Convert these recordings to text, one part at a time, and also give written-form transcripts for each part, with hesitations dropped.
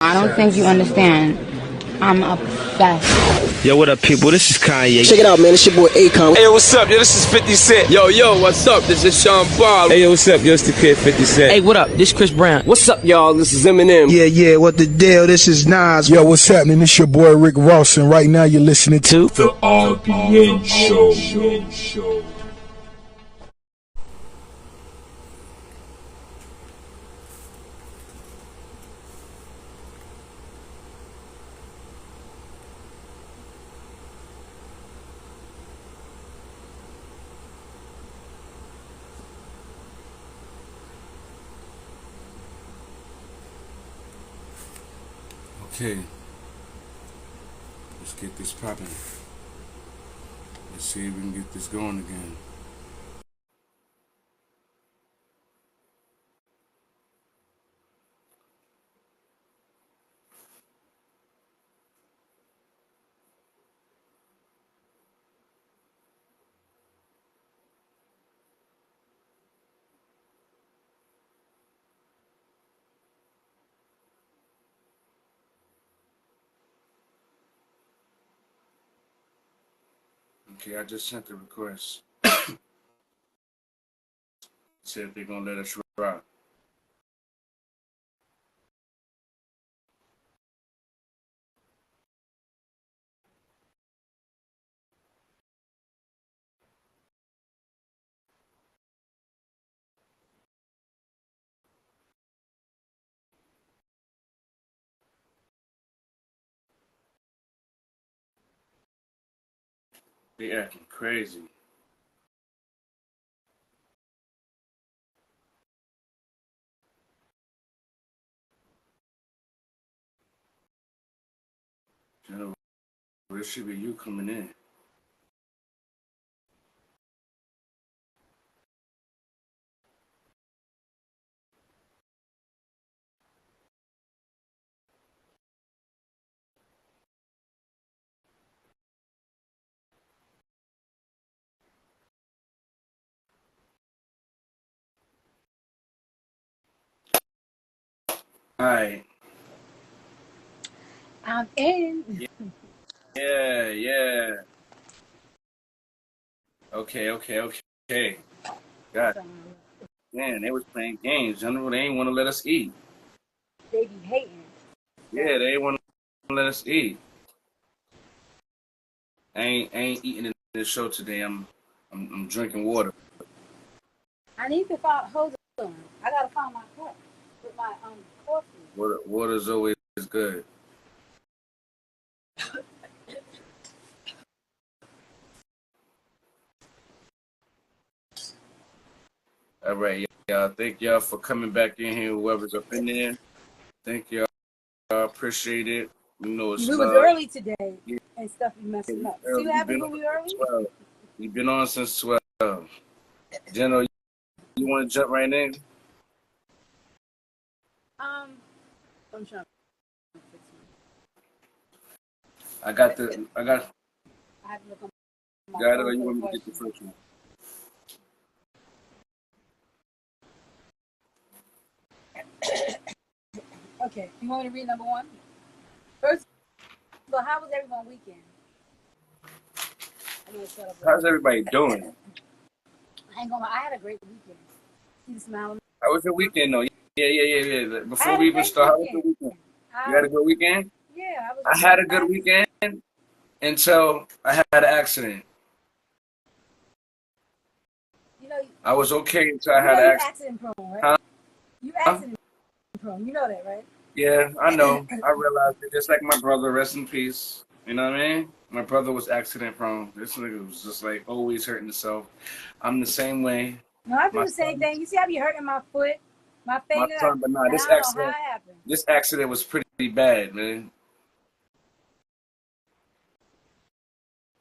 I don't think you understand. I'm obsessed. Yo, what up, people? This is Kanye. Check it out, man. It's your boy Akon. Hey, yo, what's up? Yo, this is 50 Cent. Yo, what's up? This is Sean Paul. Hey, yo, what's up? Yo, it's the kid 50 Cent. Hey, what up? This Chris Brown. What's up, y'all? This is Eminem. Yeah, what the deal? This is Nas. Yo, what's happening? It's your boy Rick Ross, and right now you're listening to The RBN Show. Okay, let's get this popping. Let's see if we can get this going again. Okay, I just sent the request. See if they're gonna let us rock. They acting crazy. General, this should be you coming in. Alright. I'm in. Yeah. Okay. God man, they was playing games. General, they ain't want to let us eat. They be hating. Yeah, they ain't want to let us eat. I ain't eating in this show today. I'm drinking water. I need to find. Hold on. I gotta find my cup with my coffee. Water's always good. All right, y'all. Thank y'all for coming back in here. Whoever's up in there, thank y'all. I appreciate it. You know, it's we was early today and stuff be messing up. See what happened when we were early? 12. You've been on since 12. General, you want to jump right in? I'm trying to fix I got. I have to look on my Got it, phone or you for want me the to get the first one? Okay, you want me to read number one? First of all, how was everyone weekend? How's everybody doing? I ain't gonna lie, I had a great weekend. See the smile on me? How was your weekend, though? Yeah. Before we even start, how was your weekend? You had a good weekend? Yeah, I had a good weekend until I had an accident. You know, I was okay until I had an accident. Prone, right? Huh? You accident prone. You know that, right? Yeah, I know. I realized it. Just like my brother, rest in peace. You know what I mean? My brother was accident prone. This nigga was just like always hurting himself. I'm the same way. No, I do the same thing. You see, I be hurting my foot, my finger. My son, but nah, this accident was pretty bad, man.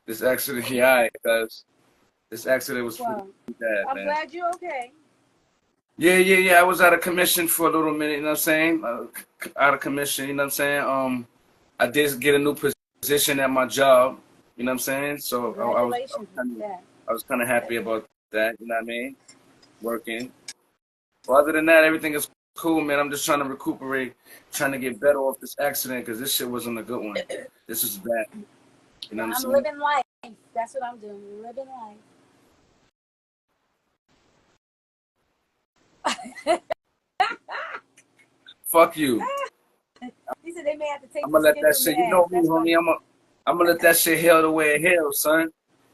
This accident, yeah, because this accident was pretty bad, I'm man. glad you're okay. Yeah. I was out of commission for a little minute, you know what I'm saying? Out of commission, you know what I'm saying? I did get a new position at my job, you know what I'm saying? So I was kind of happy about that, you know what I mean? Working. Well, other than that, everything is cool, man. I'm just trying to recuperate, trying to get better off this accident because this shit wasn't a good one. This was bad. You know what I'm I'm saying? living life. That's what I'm doing. Living life. Fuck you. He said they may have to take I'm the gonna let skin that from shit. your You know ass. me, That's funny. homie. I'm gonna let that shit hail the way it hails, son.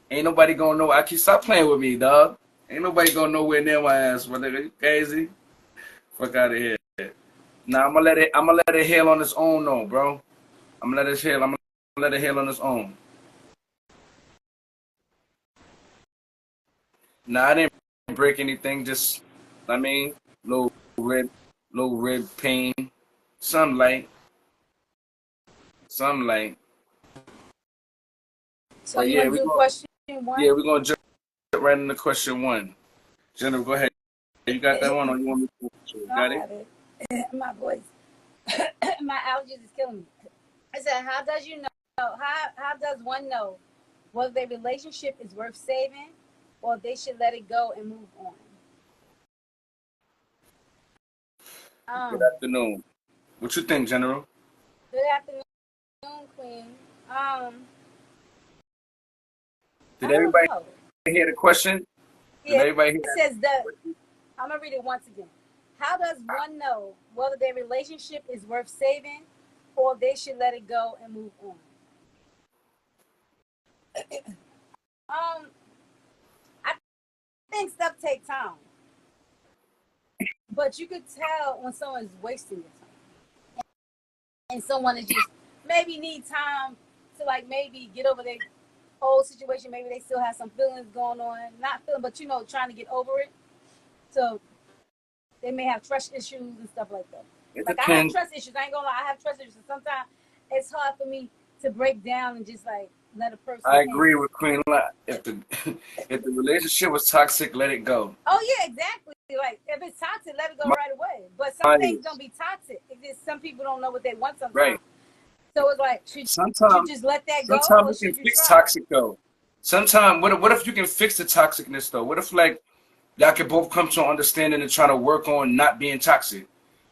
Ain't nobody gonna know. I keep stop playing with me, dog. Ain't nobody going nowhere near my ass, my nigga. You crazy? Fuck out of here. Nah, I'm gonna let it hail on its own, though, bro. I'm gonna let it hail. I'm gonna let it hail on its own. Nah, I didn't break anything. Just, I mean, little rib pain, some light. So But you yeah, want to do question one? we're gonna jump right into question one. Jennifer, go ahead. You got that one, or you want me to? You No, got I it? have it. My voice, my allergies is killing me. I said, how does you know? How does one know whether their relationship is worth saving, or they should let it go and move on? Good afternoon. What you think, General? Good afternoon, Queen. Did I don't everybody know. hear the question? Did Yeah, everybody hear it that? says that. I'm gonna read it once again. How does one know whether their relationship is worth saving, or they should let it go and move on? I think stuff take time, but you could tell when someone's wasting your time, and someone is just maybe need time to like maybe get over their whole situation. Maybe they still have some feelings going on, not feeling, but trying to get over it. So they may have trust issues and stuff like that. It Like I have depends. trust issues. I ain't gonna lie, I have trust issues. And sometimes it's hard for me to break down and just like let a person I in. agree with Queen Lot. If the if the relationship was toxic, let it go. Oh yeah, exactly. Like if it's toxic, let it go My, right away. But some my things is don't be toxic. It's just some people don't know what they want right. sometimes. So it's like, should you Sometimes just let that go, or sometimes you should can you fix try? toxic though. Sometimes what if you can fix the toxicness though? What if like y'all can both come to an understanding and try to work on not being toxic?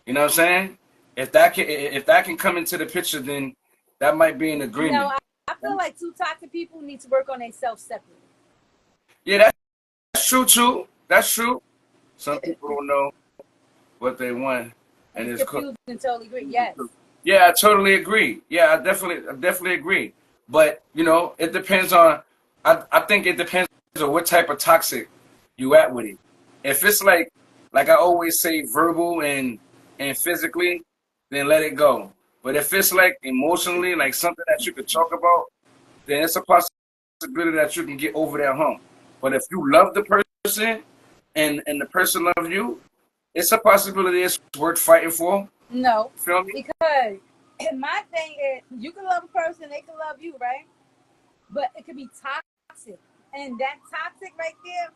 You know what I'm saying? If that can come into the picture, then that might be an No, agreement. I feel like two toxic people need to work on themselves separately. Yeah, that's true too. That's true. Some people don't know what they want, And and it's it's confused and totally agree. Yes. yeah, I totally agree. Yeah, I definitely agree. But it depends on. I think it depends on what type of toxic you at with it. If it's like I always say, verbal and physically, then let it go. But if it's like emotionally, like something that you could talk about, then it's a possibility that you can get over that hump. But if you love the person and the person loves you, it's a possibility it's worth fighting for. No, Feel me? because my thing is, you can love a person, they can love you, right? But it could be toxic, and that toxic right there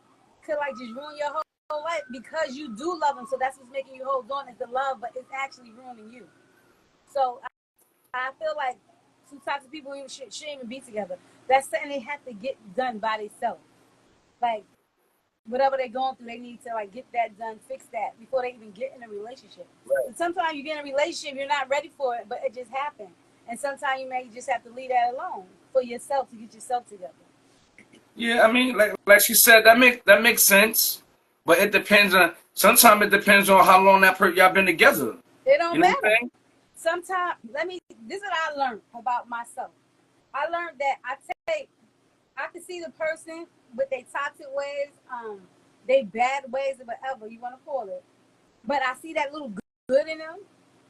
could like just ruin your whole life because you do love them. So that's what's making you hold on is the love, but it's actually ruining you. So I feel like two toxic people shouldn't even be together. That's something they have to get done by themselves. Like whatever they're going through, they need to like get that done, fix that before they even get in a relationship. And sometimes you get in a relationship, you're not ready for it, but it just happened. And sometimes you may just have to leave that alone for yourself to get yourself together. Yeah, I mean, like she said, that makes sense. But it depends on. Sometimes it depends on how long y'all been together. It don't You know what I'm matter. saying? Sometimes, this is what I learned about myself. I learned that I can see the person with their toxic ways, they bad ways or whatever you want to call it. But I see that little good in them,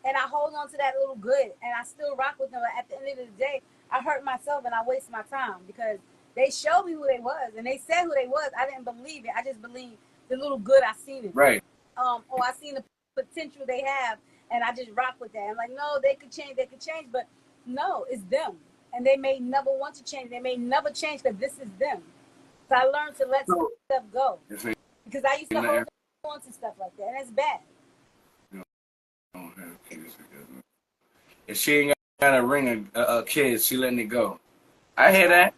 and I hold on to that little good, and I still rock with them. But at the end of the day, I hurt myself and I waste my time because they showed me who they was and they said who they was. I didn't believe it. I just believed the little good I seen it. Right. Or I seen the potential they have, and I just rock with that. I'm like, no, they could change, but no, it's them. And they may never want to change. They may never change because this is them. So I learned to let So, stuff go because I used to hold on to stuff like that, and it's bad. if she ain't got a ring a kid, she letting it go. I hear that.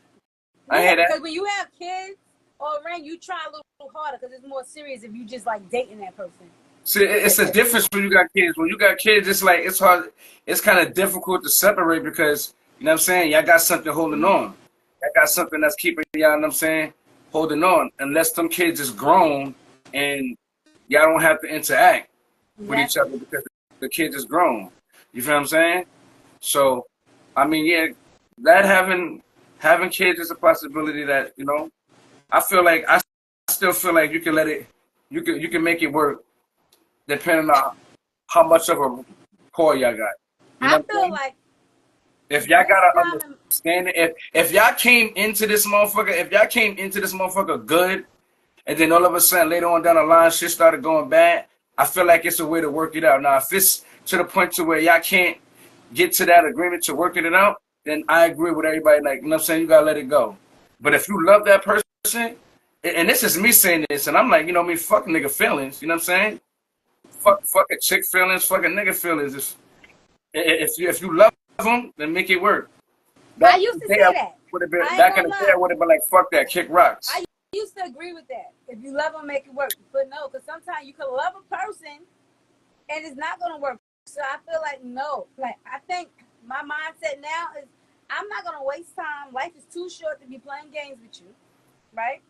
I hear that. Because when you have kids or a ring, you try a little harder because it's more serious if you just like dating that person. See, it's a difference when you got kids. When you got kids, it's like it's hard. It's kind of difficult to separate because you know what I'm saying. Y'all got something holding on. Y'all got something that's keeping y'all. You know what I'm saying, holding on. Unless them kids is grown and y'all don't have to interact with each other because the kid is grown. You feel what I'm saying? So, I mean, yeah, that having kids is a possibility that I feel like I still feel like you can let it, you can make it work depending on how much of a rapport y'all got. You know I feel like if y'all gotta understand it, if y'all came into this motherfucker, good, and then all of a sudden later on down the line shit started going bad, I feel like it's a way to work it out. Now, if it's to the point to where y'all can't get to that agreement to working it out, then I agree with everybody. Like, you know what I'm saying? You gotta let it go. But if you love that person, and this is me saying this, and I'm like, fuck nigga feelings. You know what I'm saying? Fuck a chick feelings, fuck a nigga feelings. If you love them, then make it work. I used to say that. Back in the day, I would have been like, fuck that, kick rocks. I used to agree with that. If you love them, make it work. But no, because sometimes you can love a person and it's not going to work. So I feel like, no. Like, I think my mindset now is I'm not going to waste time. Life is too short to be playing games with you, right?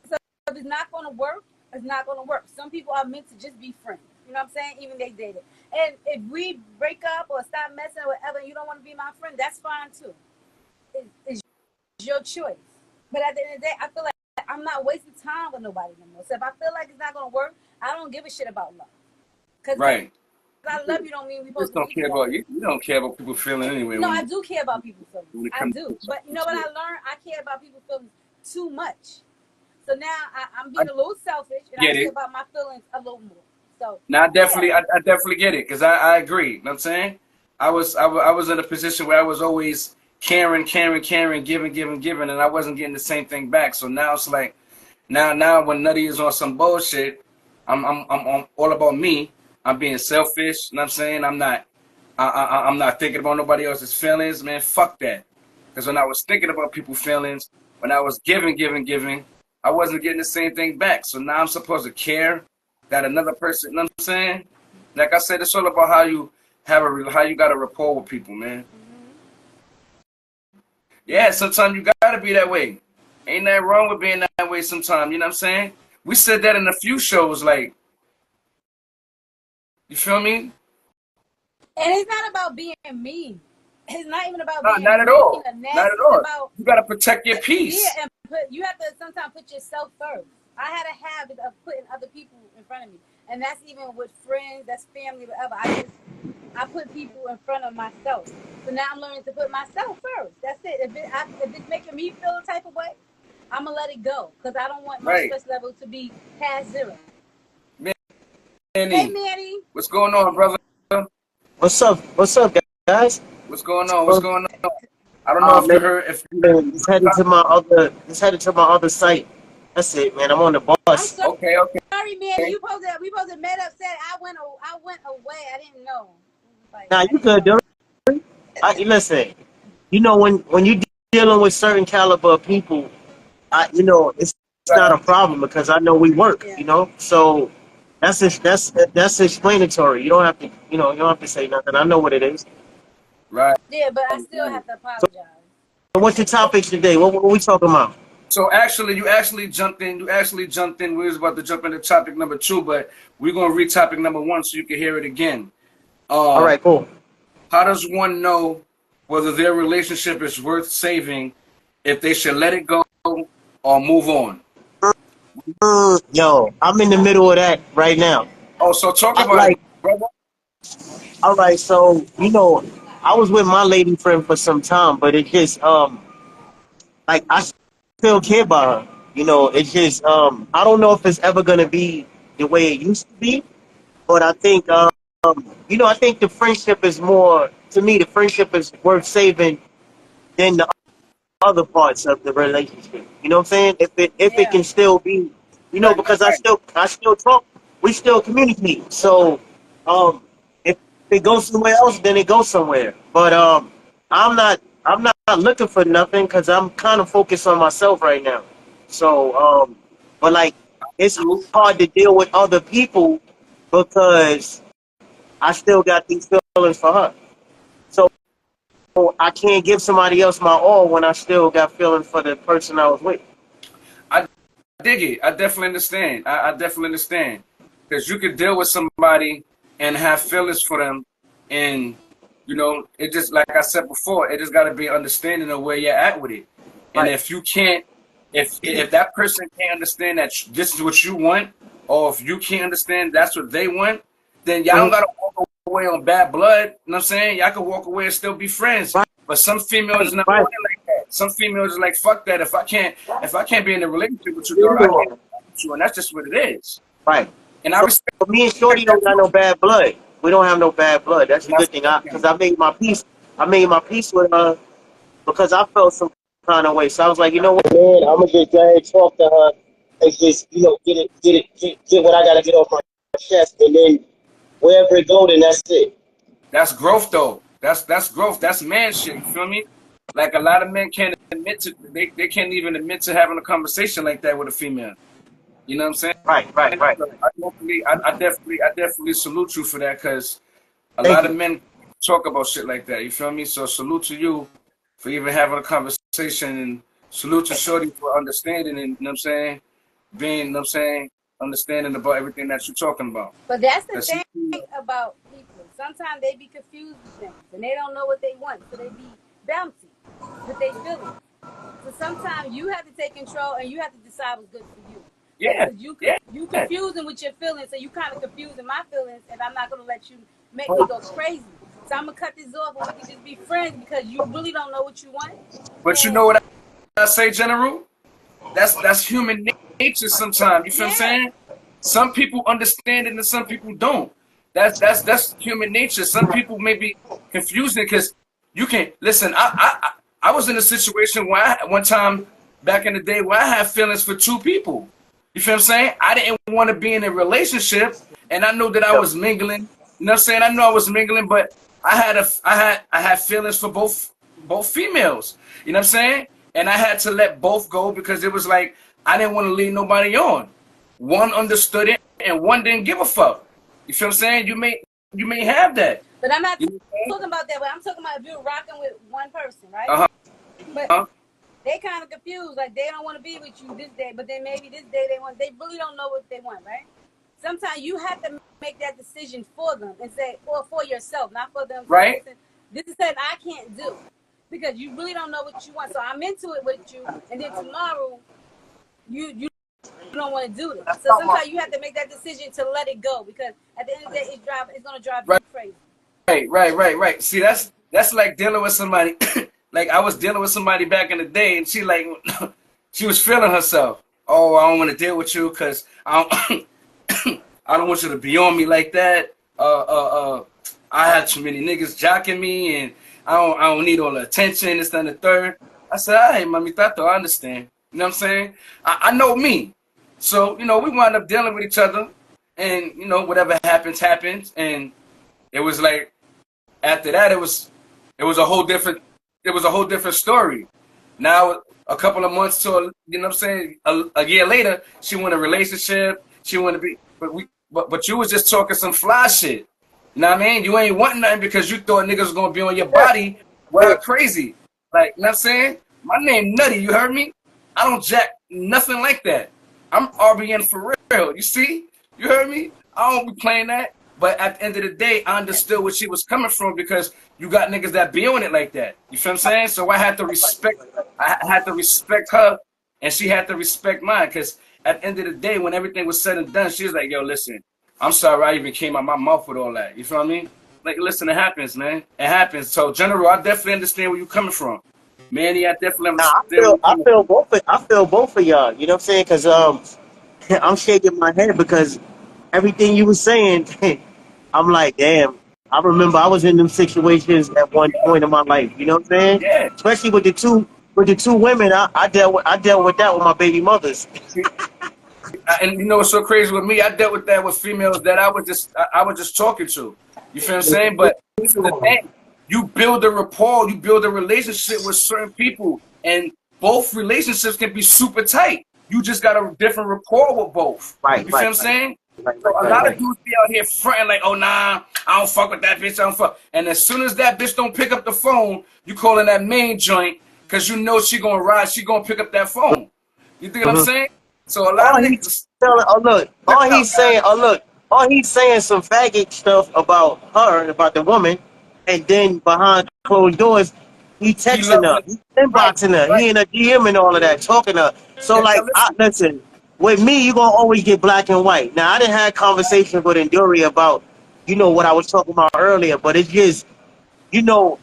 So if it's not going to work, it's not going to work. Some people are meant to just be friends. You know what I'm saying? Even they dated. And if we break up or stop messing or whatever, you don't want to be my friend, that's fine too. It's your choice. But at the end of the day, I feel like I'm not wasting time with nobody anymore. So if I feel like it's not going to work, I don't give a shit about love. Because I love you don't mean we both don't care about you. You don't care about people feeling anyway. No, I do care about people's feelings. I do. But you know what I learned? I care about people's feelings too much. So now I'm being a little selfish and I care about my feelings a little more. So now I definitely get it because I agree. You know what I'm saying? I was in a position where I was always caring, giving, and I wasn't getting the same thing back. So now it's like now when Nutty is on some bullshit, I'm all about me. I'm being selfish. You know what I'm saying? I'm not thinking about nobody else's feelings, man. Fuck that. Because when I was thinking about people's feelings, when I was giving, I wasn't getting the same thing back. So now I'm supposed to care that another person, you know what I'm saying? Like I said, it's all about how you got a rapport with people, man. Yeah, sometimes you gotta be that way. Ain't nothing wrong with being that way sometimes, you know what I'm saying? We said that in a few shows, like, you feel me? And it's not about being mean. It's not even about being not at mean all. Not at all. About, you gotta protect your peace. Yeah, and you have to sometimes put yourself first. I had a habit of putting other people in front of me, and that's even with friends, that's family, whatever. I put people in front of myself. So now I'm learning to put myself first. That's it. If it's making me feel a type of way, I'm gonna let it go because I don't want my stress level to be past zero. Manny. Hey, Manny. What's going on, brother? What's up, guys? What's going on? I don't know if you heard. It's headed to my other site. That's it, man. I'm on the bus. Okay. Sorry, man. We supposed to met up. Said I went away. I didn't know. Like, nah, you good, dude. Listen. When you dealing with certain caliber of people, it's not a problem because I know we work. Yeah. So that's explanatory. You don't have to say nothing. I know what it is. Right. Yeah, but I still have to apologize. So what's the topic today? What we talking about? So you actually jumped in. We was about to jump into topic number 2, but we're gonna read topic number 1 so you can hear it again. All right, cool. How does one know whether their relationship is worth saving, if they should let it go or move on? Yo, I'm in the middle of that right now. Oh, so talk about it, brother. All right, so I was with my lady friend for some time, but it just like I still care about her. It's just I don't know if it's ever gonna be the way it used to be, but I think I think the friendship is more, to me, the friendship is worth saving than the other parts of the relationship. You know what I'm saying? If it can still be, because I still talk, we still communicate. So if it goes somewhere else, then it goes somewhere. But I'm not looking for nothing because I'm kind of focused on myself right now. So but like it's hard to deal with other people because I still got these feelings for her. So I can't give somebody else my all when I still got feelings for the person I was with. I dig it. I definitely understand. I definitely understand. Because you could deal with somebody and have feelings for them, and you know, it just, like I said before, it just got to be understanding of where you're at with it. And if you can't, if that person can't understand that this is what you want, or if you can't understand that's what they want, then y'all don't gotta walk away on bad blood. You know what I'm saying? Y'all can walk away and still be friends. But some females is not like that. Some females is like, fuck that. If I can't be in a relationship with you, dog, I can't with you, and that's just what it is. Right. And I respect. But me and Shorty don't got no bad blood. We don't have no bad blood. That's the good thing. Because I made my peace. I made my peace with her because I felt some kind of way. So I was like, you know what, man, I'm gonna just go ahead and talk to her and just, you know, get what I gotta get off my chest, and then wherever it go, then that's it. That's growth, though. That's growth. That's man shit. You feel me? Like a lot of men can't admit to they can't even admit to having a conversation like that with a female. You know what I'm saying? Right. I definitely salute you for that, because a lot of men talk about shit like that. You feel me? So salute to you for even having a conversation, and salute to Shorty for understanding, and you know what I'm saying, being, you know what I'm saying, understanding about everything that you're talking about. But that's the thing about people. Sometimes they be confused with things and they don't know what they want, so they be bouncy with their feelings. So sometimes you have to take control and you have to decide what's good for you. Yeah. You confusing with your feelings, so you kind of confusing my feelings, and I'm not gonna let you make me go crazy. So I'm gonna cut this off, and we can just be friends because you really don't know what you want. But you know what I say, General? That's human nature sometimes. You feel what I'm saying? Some people understand it and some people don't. That's human nature. Some people may be confusing because you can't listen. I was in a situation where one time back in the day where I had feelings for two people. You feel what I'm saying? I didn't want to be in a relationship, and I knew that I was mingling. You know what I'm saying? I know I was mingling, but I had feelings for both females. You know what I'm saying? And I had to let both go because it was like I didn't want to leave nobody on. One understood it and one didn't give a fuck. You feel what I'm saying? You may have that. But I'm not talking about that. But I'm talking about if you're rocking with one person, right? But they kind of confused, like they don't want to be with you this day, but then maybe this day they really don't know what they want, right? Sometimes you have to make that decision for them and say, or for yourself, not for them. Right. This is something I can't do because you really don't know what you want. So I'm into it with you, and then tomorrow you don't want to do this. So sometimes you have to make that decision to let it go because at the end of the day, it's gonna drive you crazy. Right. See, that's like dealing with somebody. Like I was dealing with somebody back in the day, and she was feeling herself. Oh, I don't want to deal with you because I don't want you to be on me like that. I had too many niggas jocking me, and I don't need all the attention. This and the third. I said, hey, mami tato, I understand. You know what I'm saying? I know me. So, you know, we wound up dealing with each other, and you know, whatever happens. And it was like after that, it was a whole different story. Now, a couple of months to, you know what I'm saying, a year later, she want a relationship. She want to be, but you was just talking some fly shit. You know what I mean? You ain't wanting nothing because you thought niggas was gonna be on your body. Well, crazy. Like, you know what I'm saying? My name Nutty, you heard me? I don't jack nothing like that. I'm RBN for real. You see? You heard me? I don't be playing that. But at the end of the day, I understood where she was coming from because you got niggas that be on it like that. You feel what I'm saying? So I had to respect her, and she had to respect mine. Because at the end of the day, when everything was said and done, she was like, yo, listen, I'm sorry I even came out my mouth with all that. You feel what I mean? Like, listen, it happens, man. It happens. So, General, I definitely understand where you're coming from. Manny, I definitely understand. I feel both of y'all. You know what I'm saying? Because I'm shaking my head because everything you were saying, I'm like, damn. I remember I was in them situations at one point in my life. You know what I'm saying? Yeah. Especially with the two women, I dealt with that with my baby mothers. And you know what's so crazy with me? I dealt with that with females that I was just talking to. You feel what I'm saying? But this is the thing. You build a rapport, you build a relationship with certain people, and both relationships can be super tight. You just got a different rapport with both. Right. You feel what I'm saying? So a lot of dudes be out here fronting like, oh nah, I don't fuck with that bitch, I don't fuck. And as soon as that bitch don't pick up the phone, you calling that main joint because you know she gonna ride, she gonna pick up that phone. You think what I'm saying? So a lot of niggas. All he's saying some faggot stuff about her, about the woman, and then behind closed doors, he texting her, he inboxing her, he in a DM and all of that, talking to her. So listen, with me, you gonna always get black and white. Now I didn't have conversations with Enduri about, what I was talking about earlier, but it's just, I know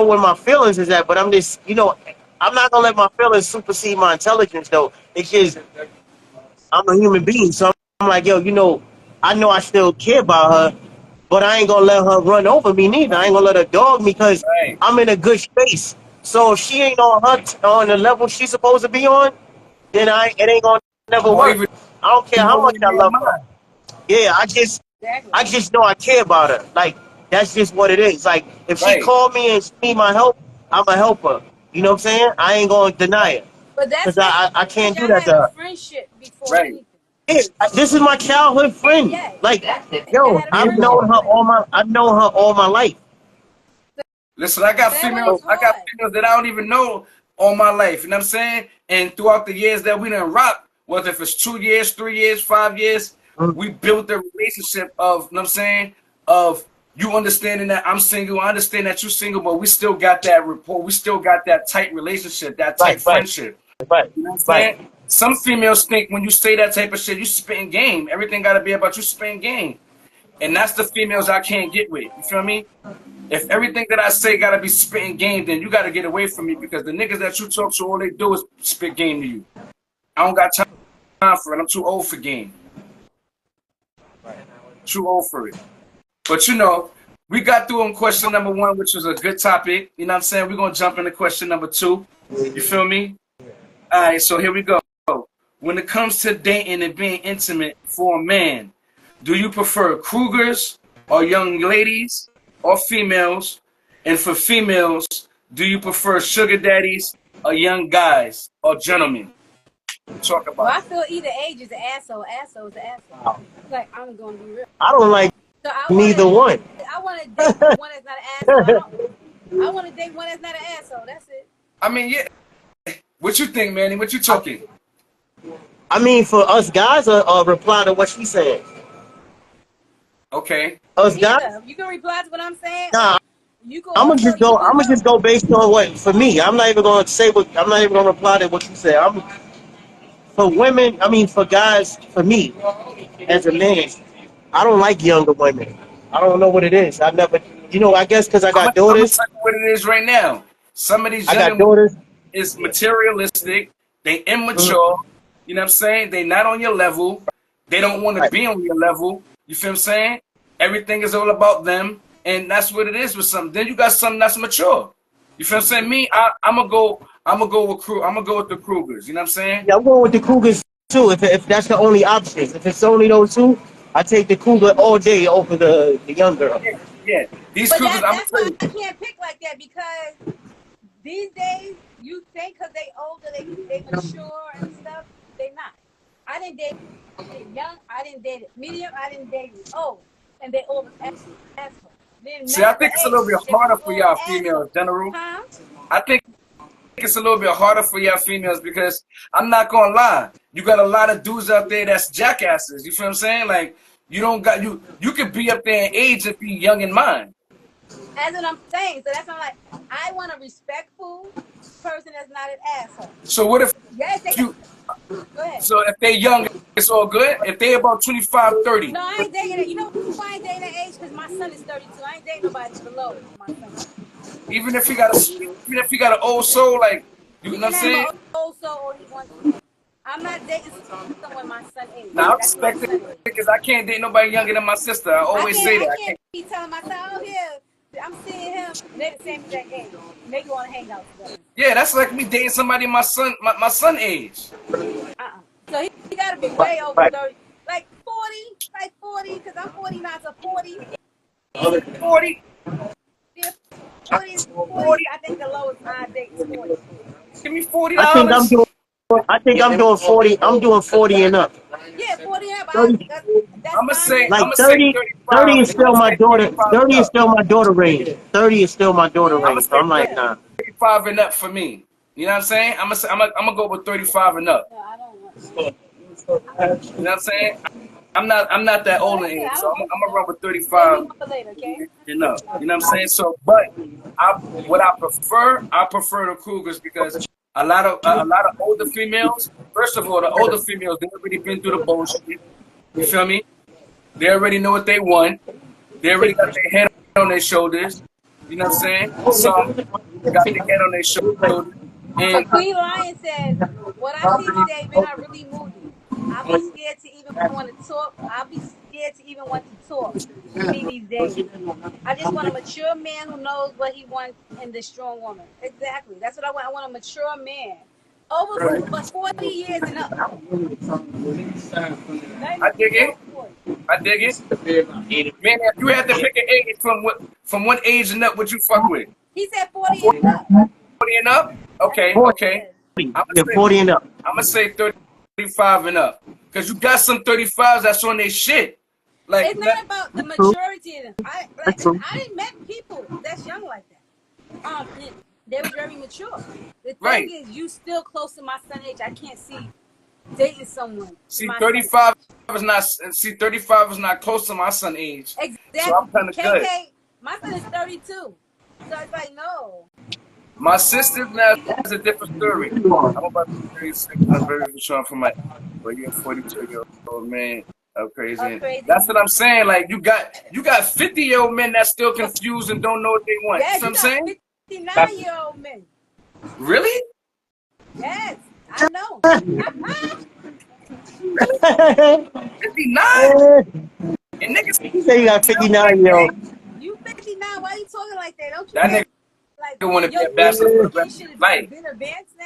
where my feelings is at, but I'm just, I'm not gonna let my feelings supersede my intelligence though. It's just, I'm a human being, so I'm like, yo, I know I still care about her, but I ain't gonna let her run over me neither. I ain't gonna let her dog me because I'm in a good space. So if she ain't on on the level she's supposed to be on, then it ain't gonna never work. I don't care how much I love her. Yeah, I just know I care about her. Like, that's just what it is. Like, if she called me and she need my help, I'ma help her. You know what I'm saying? I ain't gonna deny it. But that's because I can't do that had to her. friendship before anything. Yeah, this is my childhood friend. Like, yo, I've known her all my life. Listen, I got females that I don't even know all my life. You know what I'm saying? And throughout the years that we done rock, whether if it's 2 years, 3 years, 5 years, we built a relationship of, you know what I'm saying, of you understanding that I'm single, I understand that you're single, but we still got that rapport, we still got that tight relationship, that tight friendship. Right. You know what I'm saying? Some females think when you say that type of shit, you spitting game. Everything got to be about you spitting game. And that's the females I can't get with. You feel me? If everything that I say got to be spitting game, then you got to get away from me because the niggas that you talk to, all they do is spit game to you. I don't got time for it. I'm too old for game. Too old for it. But we got through on question number 1, which was a good topic. You know what I'm saying? We're going to jump into question number 2. You feel me? All right, so here we go. When it comes to dating and being intimate for a man, do you prefer cougars or young ladies or females? And for females, do you prefer sugar daddies or young guys or gentlemen? Talk about I feel either age is an asshole. Asshole is an asshole. Like, I'm going to be real. I don't like neither one. I want to date one that's not an asshole. I want to date one that's not an asshole. That's it. I mean, yeah. What you think, Manny? What you talking? I mean, for us guys, reply to what she said. Okay. Us guys. You can reply to what I'm saying. Nah, I'm gonna just go based on what for me. I'm not even gonna say what. I'm not even gonna reply to what you said. For women. I mean, for guys. For me, as a man, I don't like younger women. I don't know what it is. I never. I guess because I got daughters. I'm what it is right now. Some of these young daughters. Is materialistic. They immature. You know what I'm saying? They not on your level. They don't want to be on your level. You feel what I'm saying? Everything is all about them, and that's what it is with some. Then you got something that's mature. You feel what I'm saying? Me, I'm gonna go with the Krugers. You know what I'm saying? Yeah, I'm going with the Cougars too. If that's the only option, if it's only those two, I take the Cougar all day over the young girl. Yeah. These but Cougars, that's why I can't pick like that because these days you think because they older, they mature and stuff. They not. I didn't date young. I didn't date medium. I didn't date old, and they all asshole. See, I think it's a little bit harder for y'all females, General. I think it's a little bit harder for y'all females because I'm not gonna lie, you got a lot of dudes out there that's jackasses. You feel what I'm saying? Like you could be up there in age and be young in mind. That's what I'm saying. So that's what I'm like. I want a respectful person that's not an asshole. So what if Go ahead. So if they young, it's all good. If they about 25, 30. No, I ain't dating it. You know why I ain't dating that age? Because my son is 32. I ain't dating nobody below my son. Even if he got an old soul, like you know what I'm saying? Old soul, or he wants to. I'm not dating someone my son age. Now I'm expecting because I can't date nobody younger than my sister. I always say that. I can't be telling my son, oh yeah, I'm seeing him. They're the same exact age. Make you want to hang out together. Yeah, that's like me dating somebody my son age. So he gotta be way over 30, like 40, because I'm 49, so 40. 40. Yeah, 40. I think the lowest I date is 40. Give me $40. I think I'm doing 40. I'm doing 40 and up. Yeah, 40 and up. 30, that's I'm gonna fine. say like I'm gonna say 30, 30 35. is still I'm my say daughter. 35 and 30 is up. still my daughter range. 30 is still my daughter Yeah, I'm gonna range. So say I'm like, nah. 35 and up for me. You know what I'm saying? I'm gonna go with 35 and up. no, I don't want. You know what I'm saying? I'm not that No, old in that's it. age, I so don't I'm want gonna run with save me 35 for later, okay? and up. You know what I'm saying? So, but what I prefer the Cougars because a lot of older females. First of all, the older females they already been through the bullshit. You feel me? They already know what they want. They already got their head on their shoulders. You know what I'm saying? Some got their head on their shoulders. So And Queen Lion says, "What I see today men are really moody. I'll be scared to even want to talk. I'll be scared to even want to talk to me these days. I just want a mature man who knows what he wants in this strong woman. Exactly. That's what I want. I want a mature man. But 40 years and up. Not I even dig it. over 40. I dig it. Man, if you had to pick an age from what age and up would you fuck with? He said 40 and up. 40 and up? That's Okay, what 40, he okay. said. yeah, 40 and up. I'm gonna say 35 and up. Cause you got some 35s that's on their shit. Like It's not about the True. maturity of them. That's true. I didn't met people that's young like that. They was very mature. The thing right. is, you still close to my son age. I can't see dating someone See, my 35 is not. See, 35 is not close to my son age. son. So I'm kind Exactly. of good. KK, my son is 32. So it's like, no. My sister now is a different story. I'm about to be 36. I'm very sure for my, but you're a 42-year-old man. I'm crazy. Crazy. That's what I'm saying. Like you got 50-year-old men that's still confused and don't know what they want. Yes, You know what I'm saying? 59-year-old men. Really? Yes, I know. 59? And niggas He say you got 59-year-old. You 59. Why are you talking like that? Don't you that know? nigga Like, want to be your a bachelor for the rest of education his is life. been advanced now?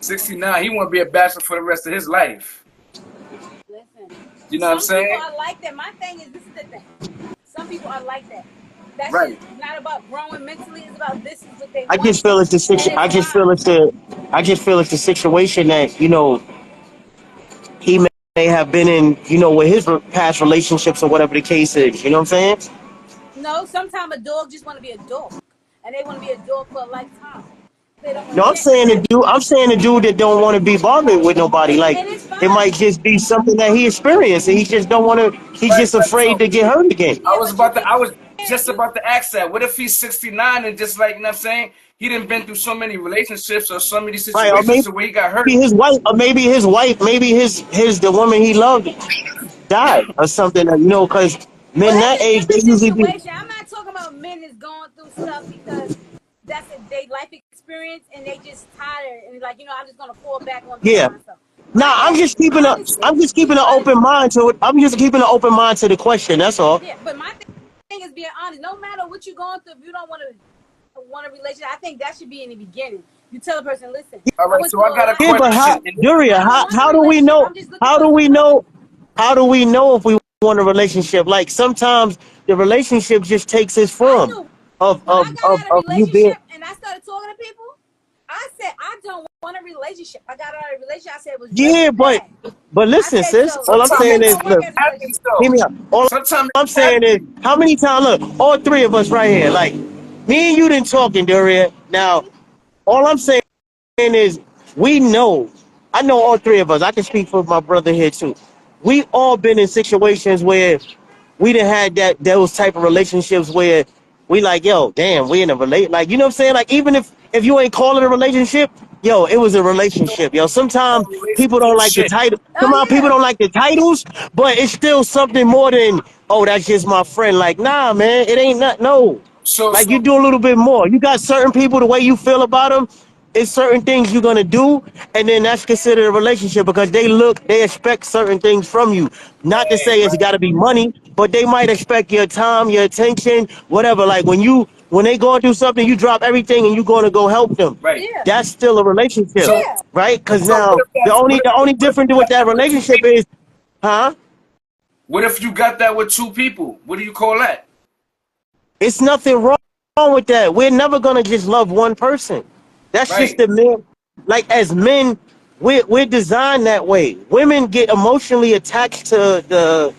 69, he want to be a bachelor for the rest of his life. Listen. You know what I'm Some people saying? are like that. My thing is, this is the thing. Some people are like that. That's Right. just not about growing mentally. It's about this is what they I want. just feel it's the And situation. it's I just feel it's the situation that he may have been in, with his past relationships or whatever the case is. You know what I'm saying? no, sometimes a dog just want to be a dog. And they want to be a dog for a lifetime. They don't want No, to I'm change. saying the dude that don't want to be bothered with nobody. Like And it's it might fine. just be something that he experienced, and he just don't want to. He's Right, just right. afraid So to get hurt again. Yeah, but you I was can't. just about to ask that. What if he's 69 and just like, you know what I'm saying? He didn't been through so many relationships or so many Right? Or situations to where he got hurt. maybe his wife, maybe his the woman he loved died or something. Because Well, men that's that a age they different usually be. situation. I'm not talking about men that's going through stuff because that's their life experience and they just tired and like, I'm just gonna fall back on being Yeah. myself. Nah, I get it. I I'm understand. just keeping an open mind to it. I'm just keeping an open mind to the question. That's all. Yeah, but my thing is being honest. No matter what you're going through, if you don't want a relationship, I think that should be in the beginning. You tell a person, listen, All I right, went so through I a got a lot. Yeah, but question. Duria, I don't want a how do we relationship. know? I'm just looking How for do we some love. know? How do we know if we want a relationship? Like sometimes the relationship just takes its I form knew of when I of got of, out of a of you being. relationship and I started talking to people, I said I don't want a relationship. I got out of a relationship. I said it was very Yeah, but bad. I listen, said sis. so. All I'm It Sometimes saying ain't is, gonna work look, as a happens relationship. hear though. me out. All Sometimes I'm it's saying is, happy. how many times? Look, all three of us right here, like me and you didn't talking, Duria. Now, all I'm saying is we know, I know all three of us. I can speak for my brother here too. We all been in situations where we done had those type of relationships where we like, yo, damn, we in a like, you know what I'm saying? Like even if you ain't calling it a relationship, yo, it was a relationship, yo. Sometimes people don't like the Shit. title. Oh Sometimes people yeah. don't like the titles, but it's still something more than, oh, that's just my friend. Like, nah, man, it ain't not. No, So, like so you do a little bit more. You got certain people, the way you feel about them, it's certain things you're gonna do, and then that's considered a relationship because they expect certain things from you. Not to say it's got to be money, but they might expect your time, your attention, whatever. Like when they going through something, you drop everything and you going to go help them. right. Yeah. That's still a relationship, So, Yeah. right? Because so now the only difference with that relationship is, huh? what if you got that with two people? What do you call that? It's nothing wrong with that. We're never gonna just love one person. That's just Right. the men. Like as men, we're designed that way. Women get emotionally attached to the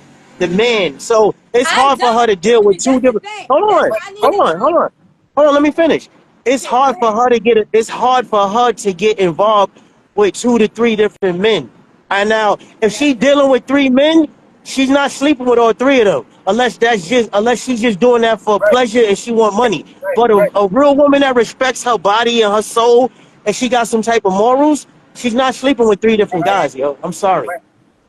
man, so it's I hard for her to don't. deal with two That's the different. thing. Hold That's on, why I need hold to on, hold know. on, hold on. Let me finish. It's Okay, go hard for ahead. her to get. It's hard for her to get involved with 2 to 3 different men. And now, if That's she true. dealing with 3 men, she's not sleeping with all 3 of them, unless she's just doing that for Right, pleasure and she want money. right, But right. a real woman that respects her body and her soul, and she got some type of morals, she's not sleeping with 3 different guys, Exactly. yo. I'm sorry. Right.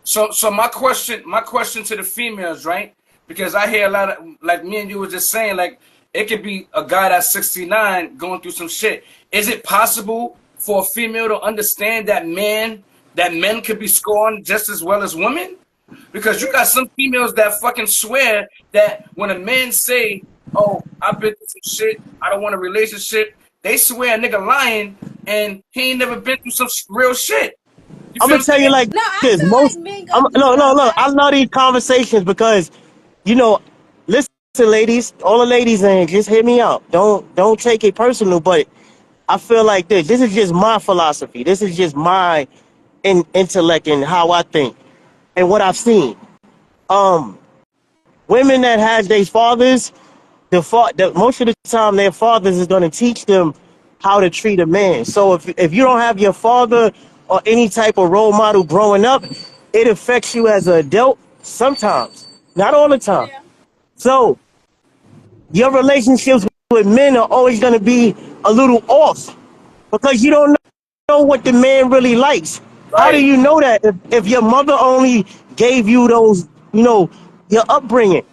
So my question to the females, right? Because I hear a lot of, like me and you were just saying, like it could be a guy that's 69 going through some shit. Is it possible for a female to understand that men could be scorned just as well as women? Because you got some females that fucking swear that when a man say, "Oh, I've been through some shit, I don't want a relationship," they swear a nigga lying and he ain't never been through some real shit. You I'm feel gonna what tell I'm you saying? like No, I this. feel like men go through No, no, stuff. look. I love these conversations because, you know, listen, ladies, all the ladies in, just hear me out. Don't take it personal, but I feel like this. This is just my philosophy. This is just my intellect and how I think and what I've seen. Um, Women that has their fathers, most of the time their fathers is going to teach them how to treat a man. So if you don't have your father or any type of role model growing up, it affects you as an adult sometimes, not all the time. Yeah. So your relationships with men are always going to be a little off because you don't know what the man really likes. How do Right. you know that if your mother only gave you those, your upbringing?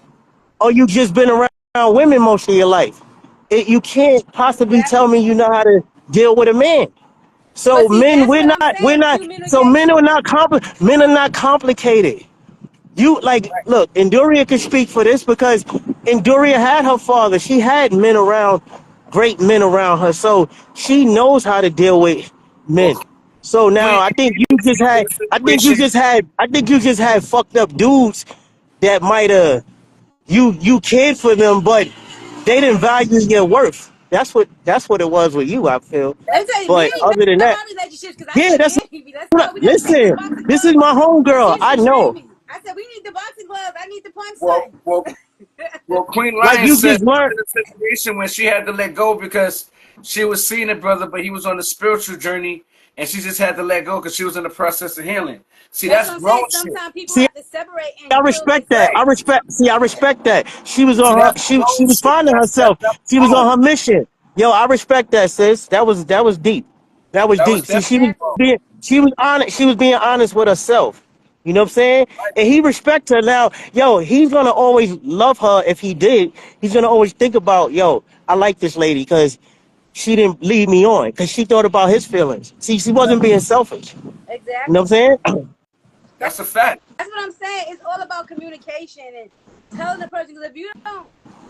Or you just been around women most of your life. You can't possibly tell Exactly. me you know how to deal with a man. So But see, men, that's what I'm we're saying. not. So men Communication. are not men are not complicated. You like look, Enduria can speak for this because Enduria had her father. She had men around, great men around her, so she knows how to deal with Well, men. So now Queen, I think you just in had, a situation, I think you just had fucked up dudes that might have you cared for them, but they didn't value your worth. That's what it was with you, I feel. Let me tell you, we But ain't other than about that, our relationships because I yeah, took that's care of you. That's why we got to take them listen. boxing This is gloves. my Because homegirl. you I betrayed know. me. I said, we need the boxing gloves. I need to punch well, something. well, well, Queen Like Lion you said just she was learned. in a situation when she had to let go because she was seeing a brother, but he was on a spiritual journey, and she just had to let go because she was in the process of healing. See, That's that's what I'm grown saying. shit. Sometimes people See, have to separate I and heal respect that. themselves. Right. I respect that. She was See, on her. that's She grown was shit. finding That's herself. She was on grown. her mission. Yo, I respect that, sis. That was deep. That was That was deep. See, definitely Exactly. grown. she was honest. She was being honest with herself. You know what I'm saying? Right. And he respects her now. Yo, he's gonna always love her if he did. He's gonna always think about, yo, I like this lady because she didn't lead me on because she thought about his feelings. See, she wasn't being selfish. You know Exactly. what I'm saying? That's a fact. That's what I'm saying. It's all about communication and telling the person. Because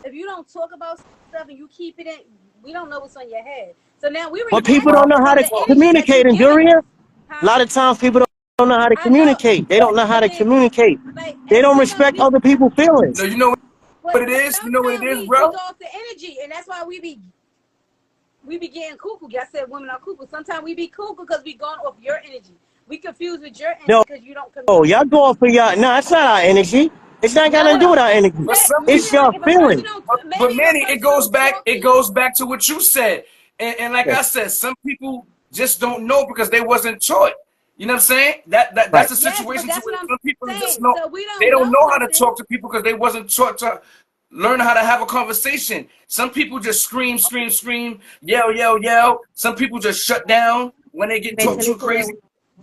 if you don't talk about stuff and you keep it in, we don't know what's on your head. So now we But people react don't Well, know how from to the energy that communicate, you giving Enduria. us, A huh? lot of times people don't know how to I know, communicate. They don't know how but to then communicate. like They as don't females, respect other people's no, feelings. you know what but it is? You know what it sometimes is, we bro? go off the energy, and that's why we be getting cuckoo. I said women are cuckoo. Sometimes we be cuckoo because we going off your energy. We confused with your energy No, because you don't y'all communicate. going for y'all. No, it's not our energy. It's not got No, nothing to do with our energy. But some maybe It's people, like your if a person feeling. don't, but maybe if a Manny, person don't talk to it you. goes back to what you said. And like Yeah, I said, some people just don't know because they wasn't taught. You know what I'm saying? That's right. the Yes, but situation to that's what where I'm some people just saying. know So we they don't don't know know how to something. talk to people because they wasn't taught to learn how to have a conversation. Some people just scream, scream, scream, yell, yell, yell. Some people just shut down when they get talked too crazy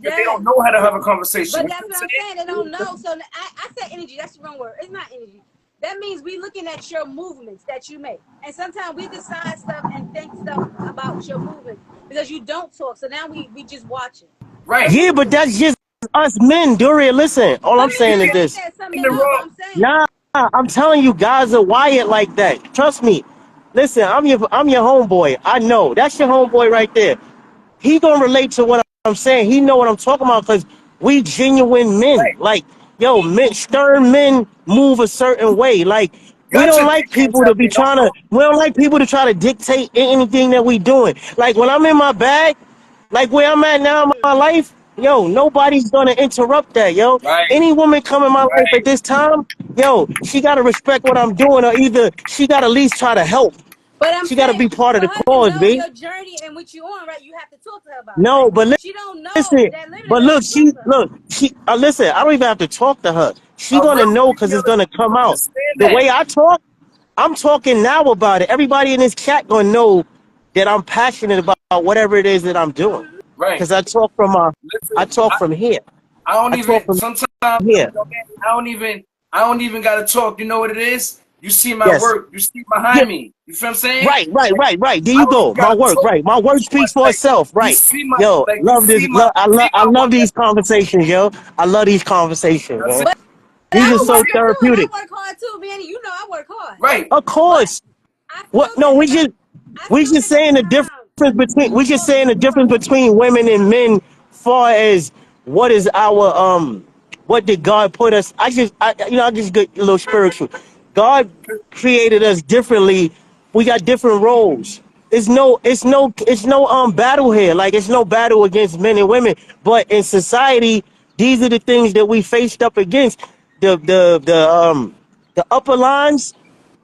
because they Yes, don't know how to have a conversation. but You know that's what what I'm saying. They don't know. So I said energy. That's the wrong word. It's not energy. That means we looking at your movements that you make, and sometimes we decide stuff and think stuff about your movements because you don't talk. So now we just watching. Right. What Yeah, but movement? that's just us men, Duria. Listen, all Some I'm men You saying are is get like this. that. Some in men the not. But wrong. I'm saying Nah, I'm telling you, guys are wired like that. Trust me. Listen, I'm your homeboy. I know. That's your homeboy right there. He gonna relate to what I'm saying. He know what I'm talking about because we genuine men. Right. Like, yo, men, stern men move a certain way. Like, we Got don't your like defense people to out be there. trying to. We don't like people to try to dictate anything that we doing. Like when I'm in my bag, like where I'm at now in my life. Yo, nobody's gonna interrupt that, yo. Right, Any woman come in my life at right. this time, yo, she gotta respect what I'm doing, or either she gotta at least try to help. But I'm She gotta saying be part of for the her to cause, know B. your journey and what you on, right? You have to talk to her about it, right? No, but She don't know listen, that literally but unless look, you talk to her. listen. I don't even have to talk to her. She A gonna real know because female it's gonna don't come out. understand The that. way I talk, I'm talking now about it. Everybody in this chat gonna know that I'm passionate about whatever it is that I'm doing. Right. Cause I Listen, talk from here. I don't I talk even from sometimes here. I don't even gotta talk. You know what it is? You see my Yes. work, you see Yeah. behind me. You feel what I'm saying? Like Right. There I you don't even go. My gotta work. talk Right. My work too much. speaks for Like itself. Right. Yo, you love this. see my I love work. these conversations, yo. I love these conversations, That's man. it. But These I are be so working too, and I therapeutic. work hard too, Manny. You know I work hard. Right. Of But course. I What? still No, think I we still just think at saying the the difference time between we just talk saying the difference between women and men, far as what is our what did God put us? I just get a little spiritual. God created us differently. We got different roles. It's no battle here. Like it's no battle against men and women. But in society, these are the things that we faced up against. The upper lines,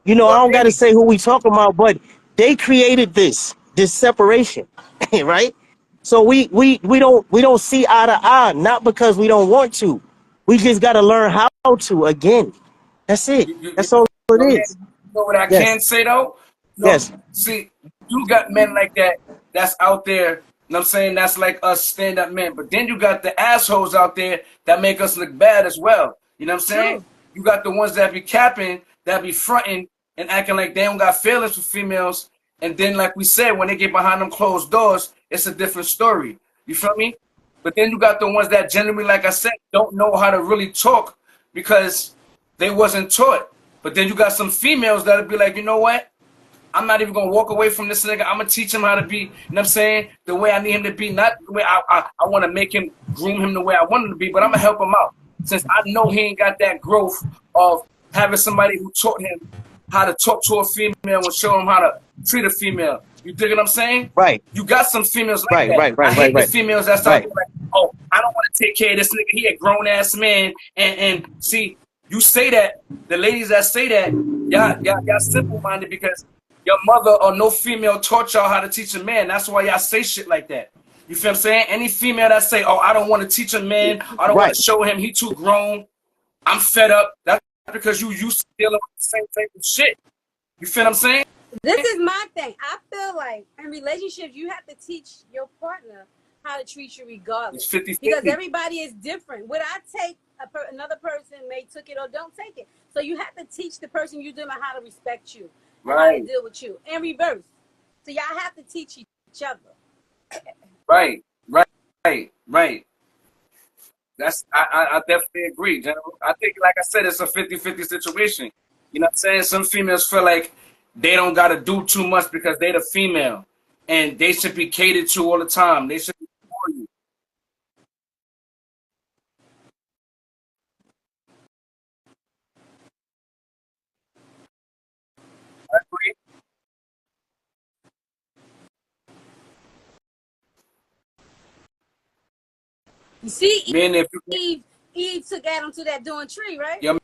I But don't got to Manny, say who we talking about, but they created this separation, right? So we don't see eye to eye, not because we don't want to. We just got to learn how to again. That's it. you That's all it Manny, is. you know what I Yes. can say though? Yes. See, you got men like that that's out there, you know what I'm saying? That's like us stand up men. But then you got the assholes out there that make us look bad as well. You know what I'm saying? true. You got the ones that be capping, that be fronting and acting like they don't got feelings for females. And then, like we said, when they get behind them closed doors, it's a different story. You feel me? But then you got the ones that generally, like I said, don't know how to really talk because they wasn't taught. But then you got some females that'll be like, you know what? I'm not even gonna walk away from this nigga. I'm gonna teach him how to be, you know what I'm saying, the way I need him to be, not the way I want to make him, groom him the way I want him to be, but I'm gonna help him out. Since I know he ain't got that growth of having somebody who taught him how to talk to a female and show him how to treat a female. You dig what I'm saying? Right. You got some females like Right. that. Right. I Right. Right. hate the Right. females that's out Right. there like, oh, I don't want to take care of this nigga. He a grown ass man. And see, you say that, the ladies that say that, y'all simple minded because your mother or no female taught y'all how to teach a man. That's why y'all say shit like that. You feel what I'm saying? Any female that say, oh, I don't want to teach a man, I don't want Right. to show him he too grown, I'm fed up. That's because you used to dealing with the same type of shit. You feel what I'm saying? This is my thing. I feel like in relationships, you have to teach your partner how to treat you regardless. It's 50-50. Because everybody is different. What I take, another person may took it or don't take it. So you have to teach the person you're dealing with how to respect you and how to Right, deal with you. And reverse. So y'all have to teach each other. right, right. I definitely agree, General. I think, like I said, it's a 50-50 situation. You know what I'm saying? Some females feel like they don't got to do too much because they the female and they should be catered to all the time. They should be for you. I agree. You see, Man, if you Eve took Adam to that doing tree, right? yeah,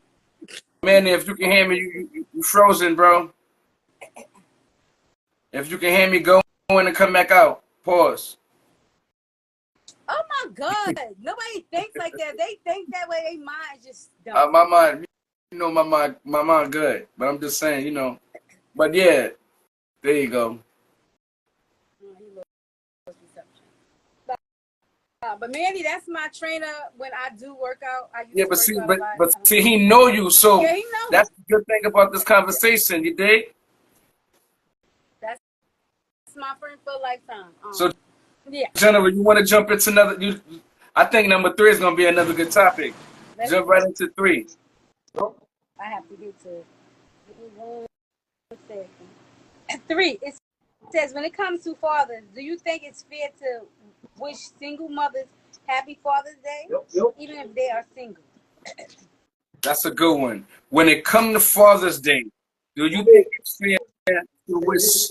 man, if you can hear me, you frozen, bro. If you can hear me, go in and come back out. Pause. Oh my God. Nobody thinks like that. They think that way. Their mind just don't. My mind, my mind good. But I'm just saying, But yeah, there you go. But Mandy, that's my trainer when I do work out. I used Yeah, to but work see, out a but lot. but see, he know you, so Yeah, he know me. that's the good thing about this conversation. You dig? That's my friend for a lifetime. So, Yeah. General, you want to jump into another? I think number 3 is gonna be another good topic. Jump right into 3. I have to get to it. Give me 1 second. 3. It says, when it comes to fathers, do you think it's fair to wish single mothers happy Father's Day, even if they are single? That's a good one. When it comes to Father's Day, do you think it's fair to wish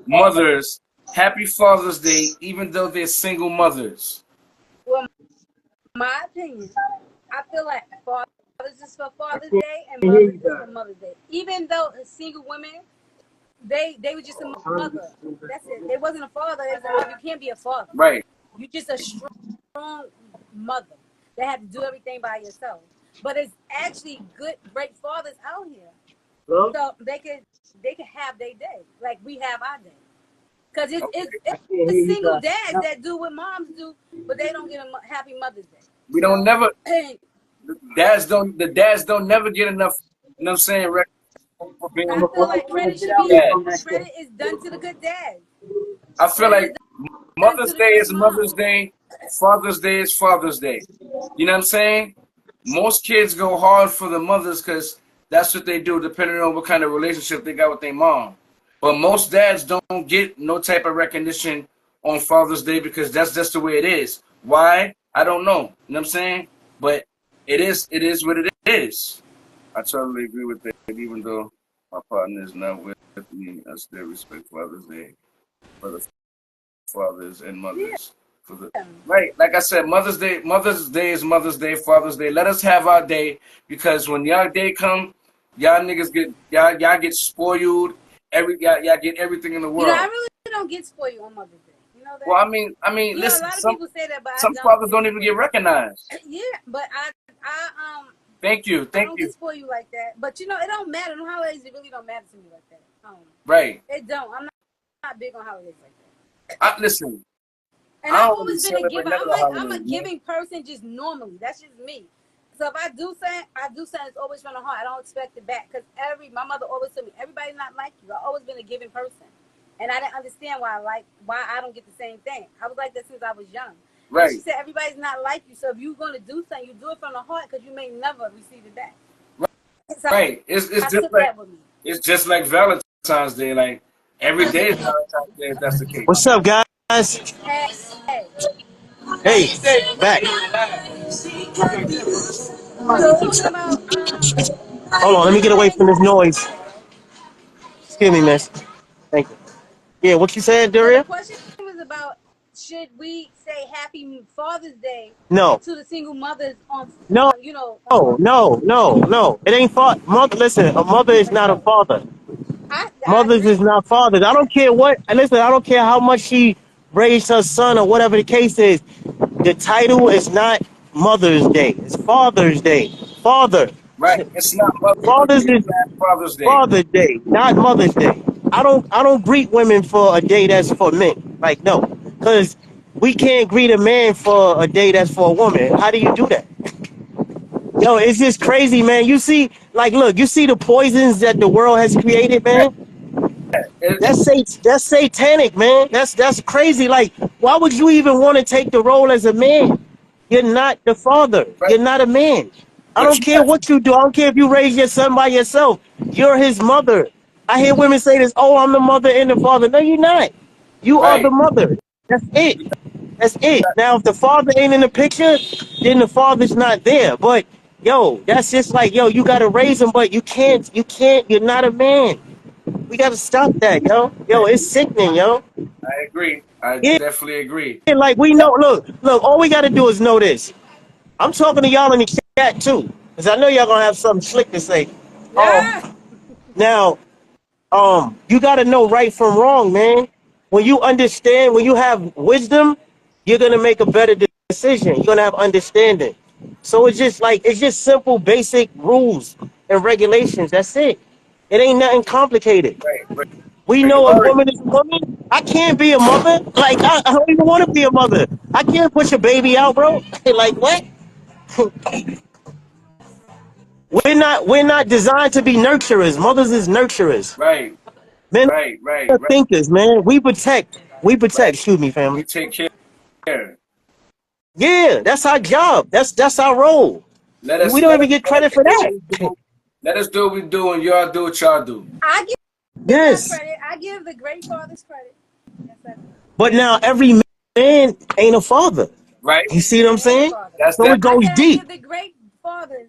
mothers happy Father's Day, even though they're single mothers? Well, my opinion, I feel like fathers is for Father's Day and mothers is for Mother's Day. Even though single women, they were just a mother. That's it. They wasn't a father. They was a mother. You can't be a father. Right. You just a strong mother that had to do everything by yourself. But it's actually great fathers out here. So they could have their day like we have our day. Because it's single dads that do what moms do, but they don't get a happy Mother's Day. We don't never. The dads don't never get enough. You know what I'm saying? For being I feel like credit is done to the good dads. I feel like Mother's Day is Mother's Day, Father's Day is Father's Day. You know what I'm saying? Most kids go hard for the mothers because that's what they do, depending on what kind of relationship they got with their mom. But most dads don't get no type of recognition on Father's Day because that's just the way it is. Why? I don't know. You know what I'm saying? But it is what it is. I totally agree with that. Even though my partner is not with me, I still respect Father's Day for the fathers and mothers. Right, like I said, Mother's Day is Mother's Day, Father's Day. Let us have our day because when y'all day come, y'all niggas get spoiled. Y'all get everything in the world. You know, I really don't get spoiled on Mother's Day. You know that? Well, I mean, listen. A lot of people say that, but some fathers don't even get recognized. Yeah, but I Thank you. I don't get spoiled like that. But you know, it don't matter. No holidays, it really don't matter to me like that. Right. It don't. I'm not big on holidays like that. Listen. And I've always been a giver. I'm a giving person just normally. That's just me. So if I do something, it's always from the heart. I don't expect it back. Because my mother always told me, everybody's not like you. I've always been a giving person. And I didn't understand why I don't get the same thing. I was like that since I was young. Right. She said, everybody's not like you. So if you're going to do something, you do it from the heart because you may never receive it back. Right. So right. It's just like Valentine's Day. Like every day is Valentine's Day if that's the case. What's up, guys? Hey, back. Hold on, let me get away from this noise. Excuse me, miss. Thank you. Yeah, what you said, Daria? The question was about, should we say Happy Father's Day to the single mothers on, no, no. It ain't mother. Listen, a mother is not a father. Mothers is not fathers. I don't care what. Listen, I don't care how much she raised her son or whatever the case is. The title is not Mother's Day. It's Father's Day. Father. Right. It's not Father's Day. Father's Day. Father's Day, not Mother's Day. I don't greet women for a day that's for men. Like, no, because we can't greet a man for a day that's for a woman. How do you do that? Yo, it's just crazy, man. You see, look, you see the poisons that the world has created, man. That's satanic, man. That's crazy. Like, why would you even want to take the role as a man? You're not the father. Right. You're not a man. I don't care what you do. I don't care if you raise your son by yourself. You're his mother. I hear women say this, oh, I'm the mother and the father. No, you're not. You are the mother. That's it. That's it. Now, if the father ain't in the picture, then the father's not there. But, yo, that's just like, yo, you got to raise him, but you can't, you're not a man. We got to stop that, yo. Yo, it's sickening, yo. I agree. I definitely agree. Like, we know, look, all we got to do is know this. I'm talking to y'all in the chat, too, because I know y'all going to have something slick to say. Now, you got to know right from wrong, man. When you understand, when you have wisdom, you're going to make a better decision. You're going to have understanding. So it's just simple, basic rules and regulations. That's it. It ain't nothing complicated. Right. We know a woman is a woman. I can't be a mother. Like, I don't even want to be a mother. I can't push a baby out, bro. Like, what? We're not designed to be nurturers. Mothers is nurturers. Right. Men are thinkers, man. We protect. Excuse me, family. We take care. Yeah, that's our job. That's our role. We don't even get credit for that. Let us do what we do, and y'all do what y'all do. I give credit. I give the great fathers credit. Yes, but now every man ain't a father. Right. You see what I'm saying? So it goes deep. I give the great fathers.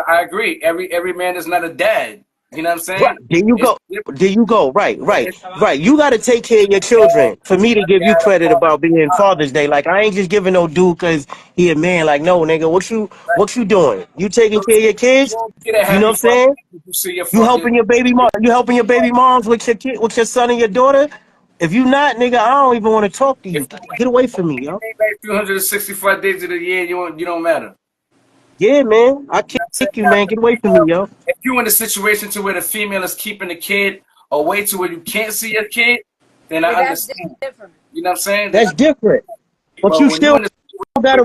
I agree. Every man is not a dad. You know what I'm Right. saying? There you It's go. different. There you go. Right, right, It's right. You got to take care of your children. For me to give you credit about being right. Father's Day, like I ain't just giving no dude because he a man. Like, no, nigga, what you doing? You taking care of your You kids? don't get a You know happy what I'm Father's saying? Day if you see your You father. helping your baby mom? You helping your baby moms with your kid, with your son and your daughter? If you not, nigga, I don't even want to talk to you. If you Get away from me, yo. ain't like 365 days of the year, you don't matter. Yeah, man. I You know what I'm saying? kick you, man. Get away from me, yo. If you in a situation to where the female is keeping the kid away to where you can't see your kid, then I Yeah, that's understand. different. You know what I'm saying? That's different. But But you when you still in a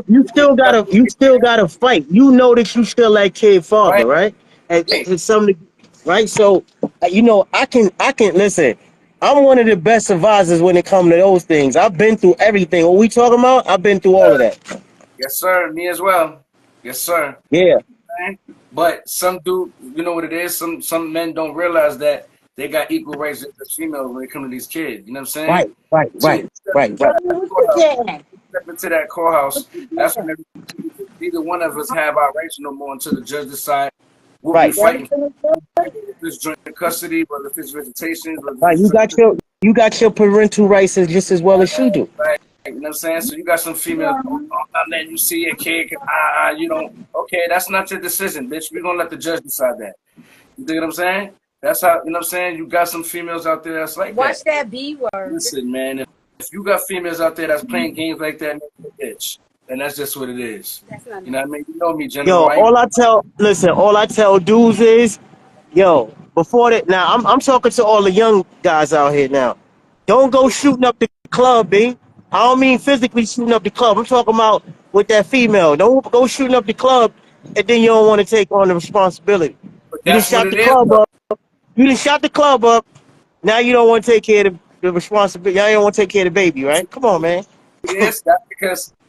you still gotta fight. You know that you still like kid father, right, right? right. And some, right? So, I can listen. I'm one of the best advisors when it comes to those things. I've been through everything. What we talking about? I've been through all of that. Yes, sir. Me as well. Yes, sir. Yeah. But some do, you know what it is? Some men don't realize that they got equal rights as females when it comes to these kids. You know what I'm saying? Right. Right. So Right. Right. Right. step into that courthouse, that's when neither one of us have our rights no more until the judge decide what we Right. fighting for. If it's joint custody, whether if it's visitation, whether Right. it's You got your parental rights just as well as you do. right. You know what I'm saying? So you got some females, oh, I'm not letting you see your kid. You don't. Okay, that's not your decision, bitch. We're gonna let the judge decide that. You dig what I'm saying? That's how, you know what I'm saying? You got some females out there that's like Watch that. that B word. Listen, man, if you got females out there that's playing games like that, bitch, then that's just what it is. That's not You know what I mean? You know me, Yo, General. I ain't all I tell dudes is, yo, before that, now I'm talking to all the young guys out here now. Don't go shooting up the club, B. I don't mean physically shooting up the club. I'm talking about with that female. Don't go shooting up the club and then you don't want to take on the responsibility. but You done that's what shot it the is, club though. up. You done shot the club up. Now you don't want to take care of the responsibility. Now you don't want to take care of the baby, right? Come on, man. Yes,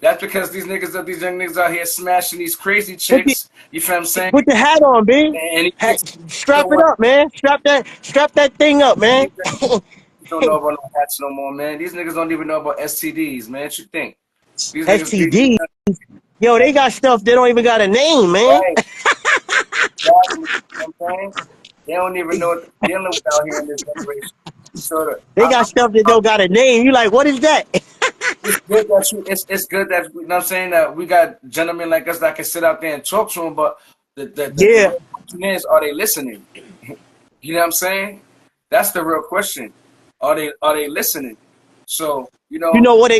that's because these young niggas out here smashing these crazy Put the, chicks. You feel what I'm saying? put the hat on, B. And you know Strap it what? up, man. Strap that thing up, man. You don't know about no hats no more, man. These niggas don't even know about STDs, man. What you think? These niggas, STD. Yo, they got stuff they don't even got a name, man. right? Exactly. You know what I'm saying? They don't even know what they're dealing with out here in this generation. So They got stuff that don't got a name. You like, what is that? it's good that it's good that, you know what I'm saying, that we got gentlemen like us that can sit out there and talk to them, but the Yeah. real question is, are they listening? You know what I'm saying? That's the real question. Are they listening? So, You know what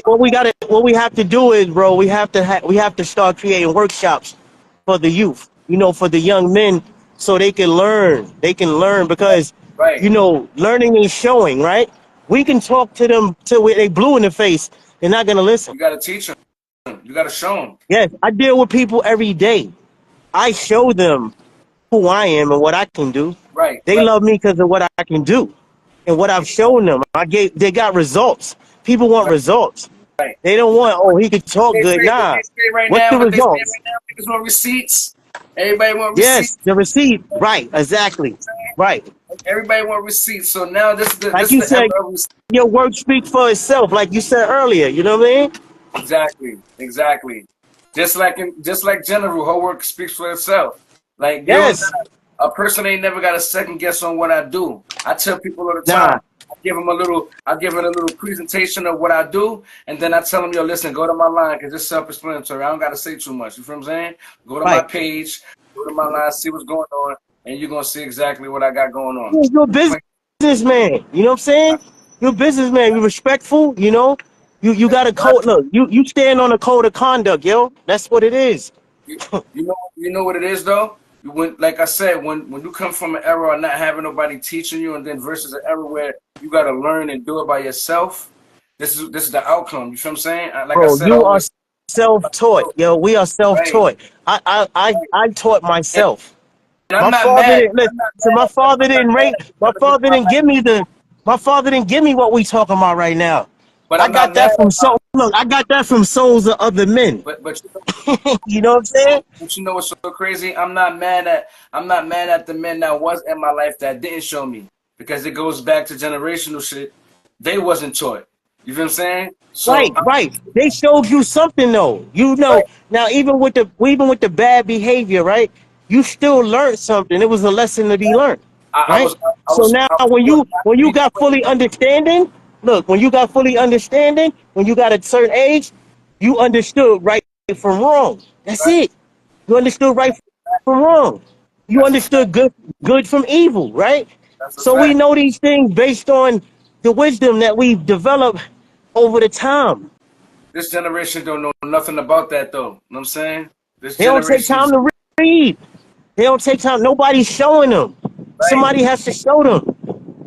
we have to do is, bro, we have to start creating workshops for the youth, for the young men so they can learn. They can learn because, right. learning is showing, right? We can talk to them till they blue in the face. They're not going to listen. You got to teach them. You got to show them. Yes, I deal with people every day. I show them who I am and what I can do. Right. They love me because of what I can do and what I've shown them. They got results. People want results. Right. They don't want, oh, he can talk good. Nah. They say right What's now, the what they say right results? now, niggas want receipts. Everybody want Yes, receipts. the receipt. Right, exactly. Right. Everybody want receipts. So now this is Like you the era said, of receipts. your work speaks for itself, like you said earlier. You know what I mean? Exactly. Just like General, her work speaks for itself. Like Yes. a person ain't never got a second guess on what I do. I tell people all the Nah. time. I give it a little presentation of what I do, and then I tell them, yo, listen, go to my line because it's self-explanatory. I don't got to say too much. You feel what I'm saying? Go to my Right. page, go to my line, see what's going on, and you're gonna see exactly what I got going on. You're a businessman. You know what I'm saying? You're a businessman. You're respectful. You got a code. Look, you stand on a code of conduct, yo. That's what it is. You know what it is though. Like I said, when you come from an era of not having nobody teaching you, and then versus an era where you got to learn and do it by yourself, this is the outcome. You feel what I'm saying? Like I Bro, said, I you are always self-taught. Yo, we are right. self-taught. I taught And myself. I'm My not father mad. didn't listen. So my father didn't rate. My father didn't give me what we talking about right now. But I I'm got not that mad. from soul. Look, I got that from souls of other men. But You know what I'm saying? you know what's so crazy? I'm not mad at the men that was in my life that didn't show me, because it goes back to generational shit. They wasn't taught. You feel what I'm saying? So Right. They showed you something though. right. Now even with the bad behavior, right? You still learned something. It was a lesson to be learned. right? So now when you got fully understanding, look, when you got fully understanding, when you got a certain age, you understood right from wrong. That's it. You understood right from wrong. You That's a understood fact. good from evil, right? That's a So we fact. know these things based on the wisdom that we've developed over the time. This generation don't know nothing about that though. You know what I'm saying? This They don't take generation time is to read. They don't take time. Nobody's showing them. right. Somebody has to show them.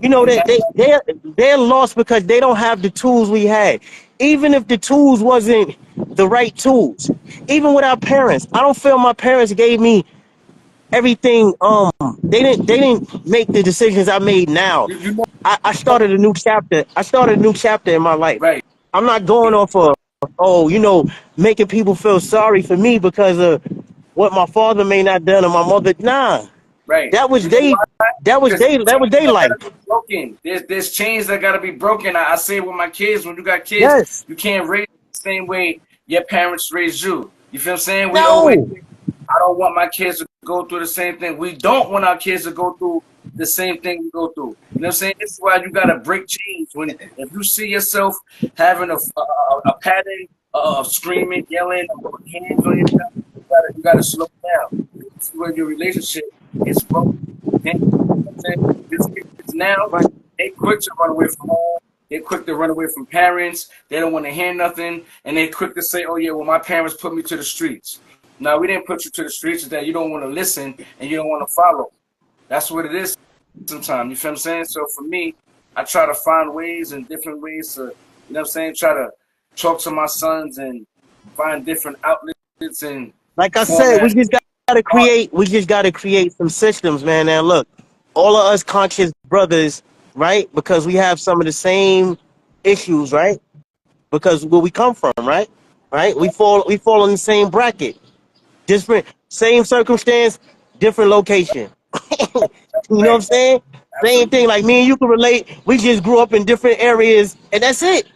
You know And that that, they're lost because they don't have the tools we had. Even if the tools wasn't the right tools, even with our parents, I don't feel my parents gave me everything. They didn't make the decisions I made now. you know, I started a new chapter. I started a new chapter in my life. right, I'm not going off of making people feel sorry for me because of what my father may not done or my mother. Nah, right. that was You know they. why? Because That was chains they that life. gotta be broken. There's chains that gotta be broken. I say with my kids, when you got kids, Yes. you can't raise the same way your parents raised you. You feel what I'm saying? We always No. I don't want my kids to go through the same thing. We don't want our kids to go through the same thing we go through. You know what I'm saying? This is why you gotta break chains. When if you see yourself having a pattern of screaming, yelling, or hands on yourself, you gotta slow down. This is where your relationship is broken. Okay? You know what I'm saying? These kids now, Right. they quick to run away from home. They're quick to run away from parents. They don't want to hear nothing, and they're quick to say, "Oh yeah, well my parents put me to the streets." No, we didn't put you to the streets. That you don't want to listen and you don't want to follow. That's what it is. Sometimes you feel what I'm saying. So for me, I try to find ways and different ways to, you know what I'm saying, try to talk to my sons and find different outlets and Like I said, formats. we just gotta create some systems, man. Now look, all of us conscious brothers, right? Because we have some of the same issues, right? Because where we come from, right? Right? We fall in the same bracket. Different same circumstance, different location. You know what Right. I'm saying? Same Absolutely. thing, like me and you can relate. We just grew up in different areas and that's it.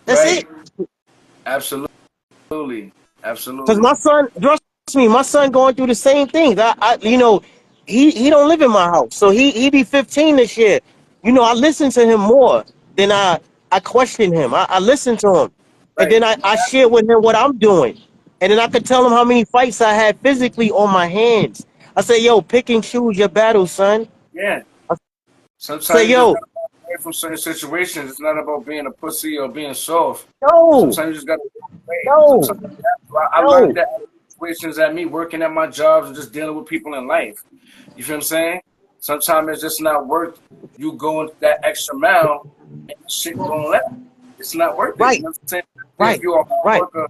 That's Right. it. Absolutely. Cause Absolutely. my son, trust me, my son going through the same things. He don't live in my house, so he be 15 this year. I listen to him more than I question him. I listen to him, and Right. then I share with him what I'm doing, and then I could tell him how many fights I had physically on my hands. I say, yo, pick and choose your battles, son. Yeah. I say, Sometimes you just yo, gotta walk away from certain situations. It's not about being a pussy or being soft. no, Sometimes you just gotta walk away. no, Sometimes I learned no, that out of situations at me working at my jobs and just dealing with people in life. You feel what I'm saying? Sometimes it's just not worth you going that extra mile and shit going left. It's not worth it. You right, know what I'm saying? If right, you're a hard right. worker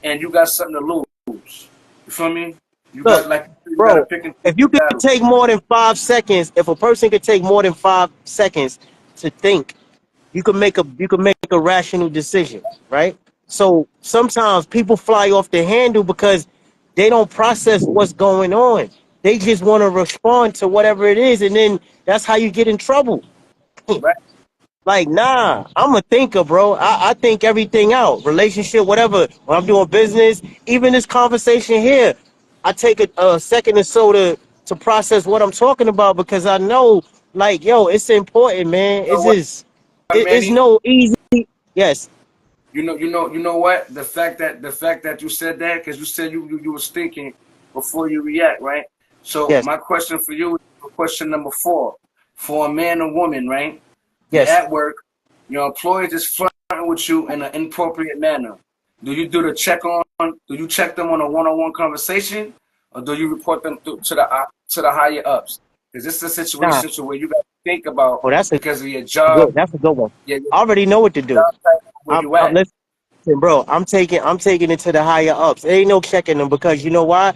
and you got something to lose, you feel me? You got Look, like you got to bro, pick and choose if you your could battles. take more than 5 seconds, if a person could take more than 5 seconds to think, you could make a rational decision, right? So sometimes people fly off the handle because they don't process what's going on. They just want to respond to whatever it is, and then that's how you get in trouble. Right? Like, nah, I'm a thinker, bro. I think everything out. Relationship, whatever. When I'm doing business, even this conversation here, I take a second or so to process what I'm talking about because I know, like, yo, it's important, man. You know It's what, just, it's Manny? no easy. Yes, You know what? The fact that you said that, because you said you was thinking before you react, right? So yes, my question for you is question number 4. For a man or woman, right? You're yes. at work, your employer is flirting with you in an inappropriate manner. Do you do the check on? Do you check them on a one-on-one conversation, or do you report them to the higher ups? Because this is a Nah, situation where you got to think about well, that's a because of your job, good. That's a good one. your I already know what to do. job type, where you I'm at. listening, bro. I'm taking it to the higher ups. There ain't no checking them because you know why?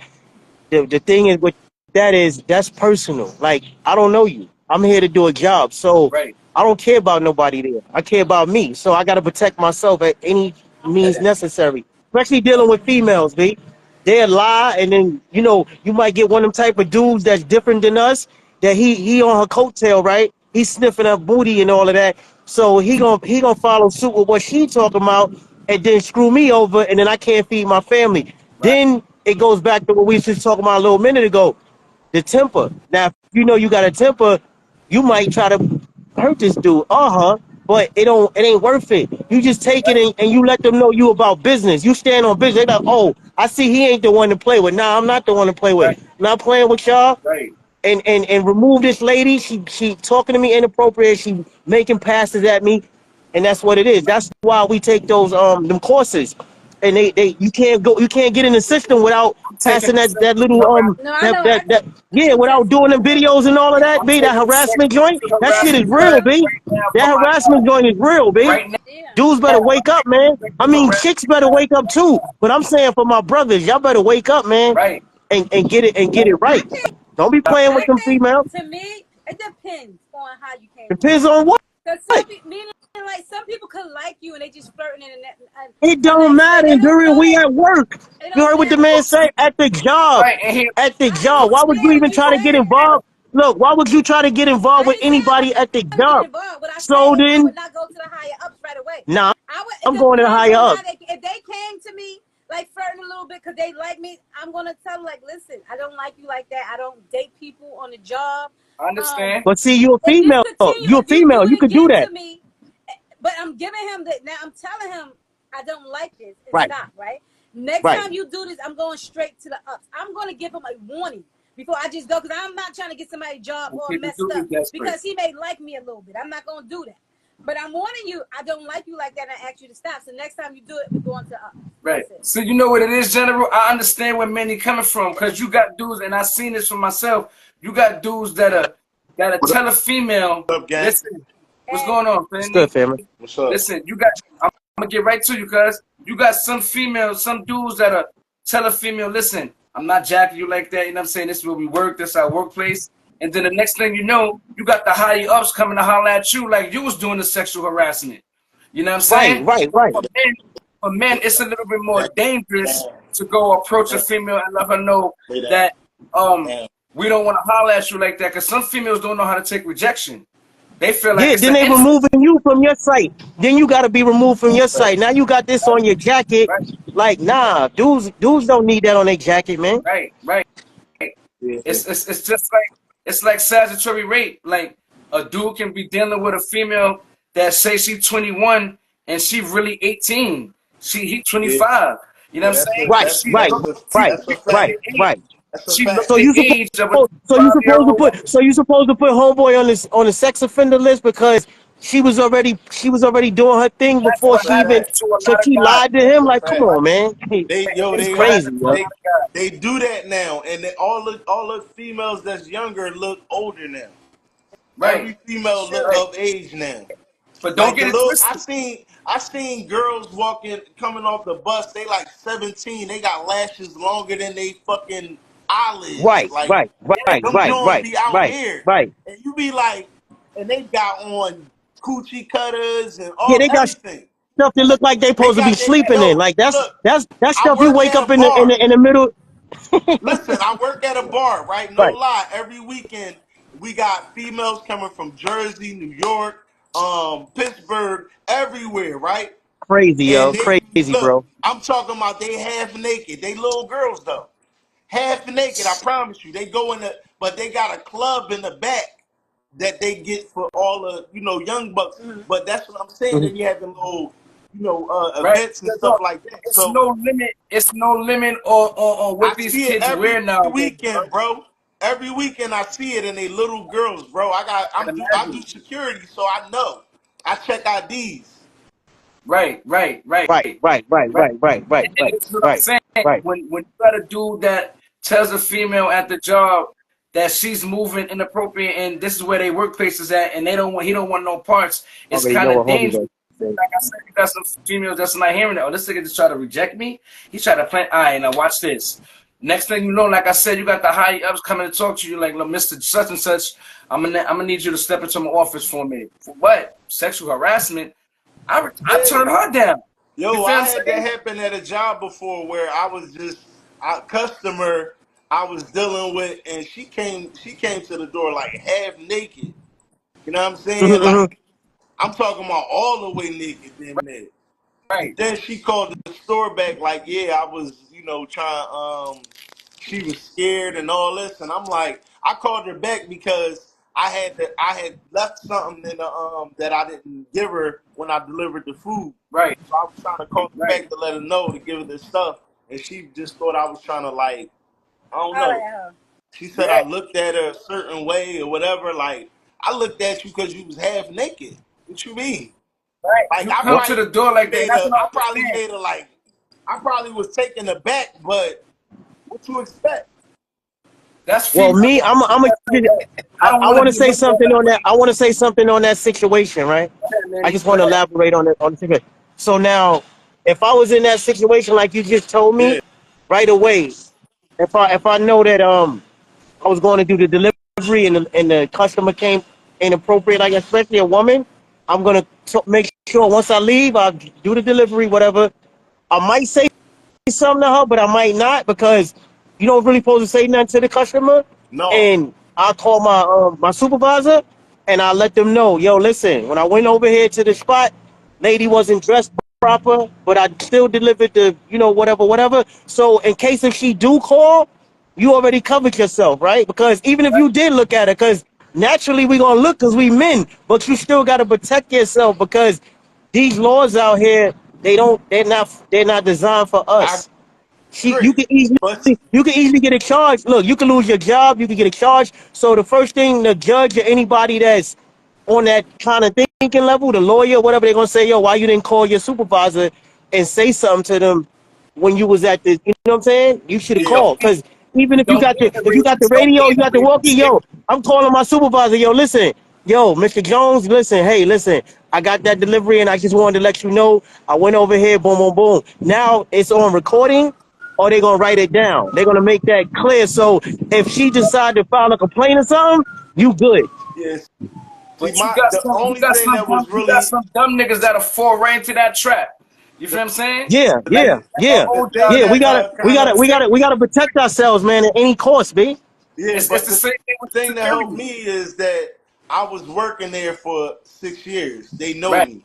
The thing is with that is that's personal. Like I don't know you. I'm here to do a job, so Right. I don't care about nobody there. I care about me, so I got to protect myself at any means necessary. Especially dealing with females, b. They'll lie, and then you might get one of them type of dudes that's different than us. That he on her coattail, right? He's sniffing up booty and all of that. So he gonna follow suit with what she talking about, and then screw me over, and then I can't feed my family. Right. Then it goes back to what we was just talking about a little minute ago, the temper. Now, if you know you got a temper, you might try to hurt this dude. But it ain't worth it. You just take it and you let them know you about business. You stand on business. They like, oh, I see he ain't the one to play with. Nah, I'm not the one to play with. Right. Not playing with y'all. Right. And remove this lady. She talking to me inappropriate. She making passes at me, and that's what it is. That's why we take those them courses, and they you can't get in the system without I'm taking passing the that sexual little No, I know. that I yeah, took without sexual doing them harassment. videos and all of that, I'm b that taking the harassment joint. sexual That shit is harassment real, class b. right now for That my harassment job. joint is real, b. Right now, Yeah. Dudes better wake up, man. I sexual mean, chicks harassment better class wake up right too. now. But I'm saying for my brothers, y'all better wake up, man, Right. and get it I right. think Don't be playing with I them think females. to me it depends on how you came to Depends me. on what. Cause some people, meaning like some people could like you and they just flirting in It a don't nice way. matter They don't during know we that. at work. It You don't heard what the matter. man say at the job. Right. And he, At the I job. Why would you understand even what you're try to get saying. involved? Look, why would you try to get involved I with ain't saying I anybody at the wouldn't get job? involved. What I So said is I would then, not go to the higher ups right away. nah, I would. It I'm going to the depends higher on how ups. they. If they came to me like flirting a little bit because they like me, I'm gonna tell them like, listen, I don't like you like that. I don't date people on the job. I understand. But see, you a If you female. continue, You a if you do female. You it could do again that. to me, but I'm giving him that now. I'm telling him I don't like this and Right, stop. Right. Next right. time you do this, I'm going straight to the ups. I'm gonna give him a warning before I just go because I'm not trying to get somebody's job all Okay, the messed dude is up desperate. because he may like me a little bit. I'm not gonna do that. But I'm warning you, I don't like you like that, and I ask you to stop. So next time you do it, we're going to ups. Right. That's it. So you know what it is, General? I understand where Manny coming from because you got dudes, and I seen this for myself. You got dudes that tell a female, What up, gang? listen, what's And going on, It's good, Fanny? family. What's up? Listen, I'm gonna get right to you, cuz you got some females, some dudes that are tell a female, listen, I'm not jacking you like that. You know what I'm saying? This is where we work. This is our workplace. And then the next thing you know, you got the higher ups coming to holler at you like you was doing the sexual harassment. You know what I'm Right, saying? right, So right. for men, it's a little bit more dangerous to go approach a female and let her know that we don't want to holler at you like that because some females don't know how to take rejection. They feel like Yeah, it's then an they insult. removing you from your site. Then you got to be removed from your site. Now you got this on your jacket. Right, Like, nah, dudes don't need that on their jacket, man. right, right. Yeah. It's just like it's like statutory rape. Like a dude can be dealing with a female that say she's 21 and she really 18. He Yeah. 25. You know Yeah, what I'm saying? Right, And she right, look right, that's a right, fact. the age. right. That's a She fact. look So the you age of a supposed 25-year-old. so you supposed to put homeboy on the sex offender list because she was already doing her thing That's before what she even happens to a so lot of she guys. lied to That's him. a Like, come fact. on, man. This It's is what crazy, happens to a yo. lot of guys. They do that now, and all the females that's younger look older now. Right, Every female look right. of age now. But don't Like the get it little, twisted. I seen girls walking, coming off the bus. They like 17. They got lashes longer than they fucking eyelids. Right, Like right, right, them right, Jones right, be out right, here, right. and you be like, and they got on coochie cutters and Yeah, all they got everything. stuff that look like they They supposed to be got they sleeping in. yo Like look. that's I stuff you work wake at up a bar. in the middle. Listen, I work at a bar, right? No Right. lie. Every weekend we got females coming from Jersey, New York, Pittsburgh, everywhere, right? Crazy, And yo. they Crazy, look, bro. I'm talking about they half naked. They little girls though. Half naked, I promise you. They go in the but they got a club in the back that they get for all the, young bucks. But that's what I'm saying. Mhm. Then you have them little, Right? events and stuff like that. It's So no limit. It's no limit on what I these see it kids every wear nowadays, bro. weekend, bro. Every weekend I see it in they little girls, bro. I can I do imagine. security, so I know. I check IDs. Right, right, right, Right, right, right, right. right, right, right, And right, this is what I'm right, saying. right. When you got a dude that tells a female at the job that she's moving inappropriate and this is where their workplace is at, and he don't want no parts, it's Already kind know of what homie dangerous. gonna say. Like I said, you got some females that's not hearing it. Oh, this nigga just try to reject me. He try to plant. All right, now watch this. Next thing you know, like I said, you got the high ups coming to talk to you, like, look, Mr. Such and Such. I'm gonna need you to step into my office for a minute. For what? Sexual harassment. I Yeah. turned her down. You Yo, feel what I I'm had that saying? happen at a job before where I was just a customer I was dealing with, and she came to the door like half naked. You know what I'm saying? Mhm, Like I'm talking about all the way naked, damn near. And Right. then she called the store back like, yeah, I was, trying. She was scared and all this, and I'm like, I called her back because I had left something in the that I didn't give her when I delivered the food. Right. So I was trying to call her Right. back to let her know to give her this stuff, and she just thought I was trying to like, I don't Holla know. at her. She said I looked at her a certain way or whatever. Like I looked at you because you was half naked. What you mean? Right. Like You come to the door like that. That's what I I probably understand. made her like, I probably was taken aback. But what you expect? That's Well, female. me, I don't I want to want to be say looked at something that on that. way. I want to say something on that situation, right? Go ahead, I Manny. just Go want to ahead. elaborate on the situation. So now, if I was in that situation like you just told Yeah. me, right away, if I know that I was going to do the delivery and the customer came inappropriate, like especially a woman, I'm gonna make sure once I leave, I'll do the delivery, whatever. I might say something to her, but I might not because you don't really supposed to say nothing to the customer. No. And I call my supervisor and I let them know, yo, listen, when I went over here to the spot, lady wasn't dressed proper, but I still delivered the, whatever. So in case if she do call, you already covered yourself, right? Because even if you did look at her, because naturally we gonna look because we men, but you still gotta protect yourself because these laws out here, they're not designed for I us. You agree. can easily But get a charge. Look, you can lose your job. You can get a charge. So the first thing the judge or anybody that's on that kind of thinking level, the lawyer, whatever, they're gonna say, yo, why you didn't call your supervisor and say something to them when you was at the, you know what I'm saying? You should have yeah, called. Because even if you Don't got be in the the if you got the race. Don't be radio, in you got the the walkie, race. yo, I'm calling my supervisor, yo, listen, yo, Mr. Jones, listen, hey, listen, I got that delivery and I just wanted to let you know I went over here, boom, boom, boom. Now it's on recording or they're gonna write it down. They're gonna make that clear. So if she decide to file a complaint or something, you good. yes. See, But you the only got thing some that was you got really some dumb niggas that'll fall right into that trap. You feel what I'm saying? Yeah, the, Like yeah, the, my yeah, the old thing job, yeah. We that gotta, we kind gotta, of we gotta, we gotta protect ourselves, man, at any cost, B. yeah, it's but the the same thing with thing that helped security. me is that I was working there for 6 years. They know Right, me.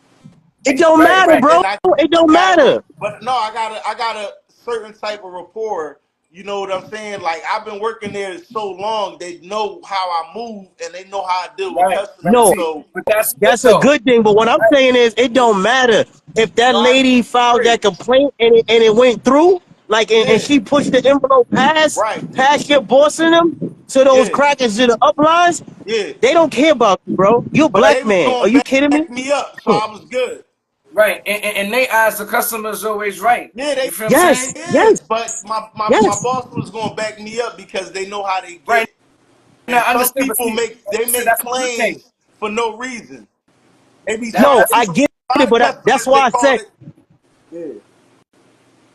It don't right, matter, right. bro. And I It don't got a, matter. but no, I got a certain type of rapport. You know what I'm saying? Like I've been working there so long, they know how I move and they know how I deal with Right, right. customers. No, See, So but that's good that's a though. good thing. But what I'm Right. saying is, it don't matter if that no, I lady filed agree. that complaint and it went through, like, and Yeah, she pushed the envelope right. past your boss and them to those Yeah, crackers to the uplines. yeah. They don't care about you, bro. You a But black they was man. Are going you to kidding me? back me up, so I was good. Right. And they eyes the customer's always right. Yeah, they You feel what I'm Yes, saying? is. yes, But my yes. boss was going to back me up because they know how they Right. get. Now And I some understand, but people see, make that's a good thing. claims for no reason. They be That trying No, to. that's a I It's get a lot it, of but that's customers why that I call said, it. Yeah,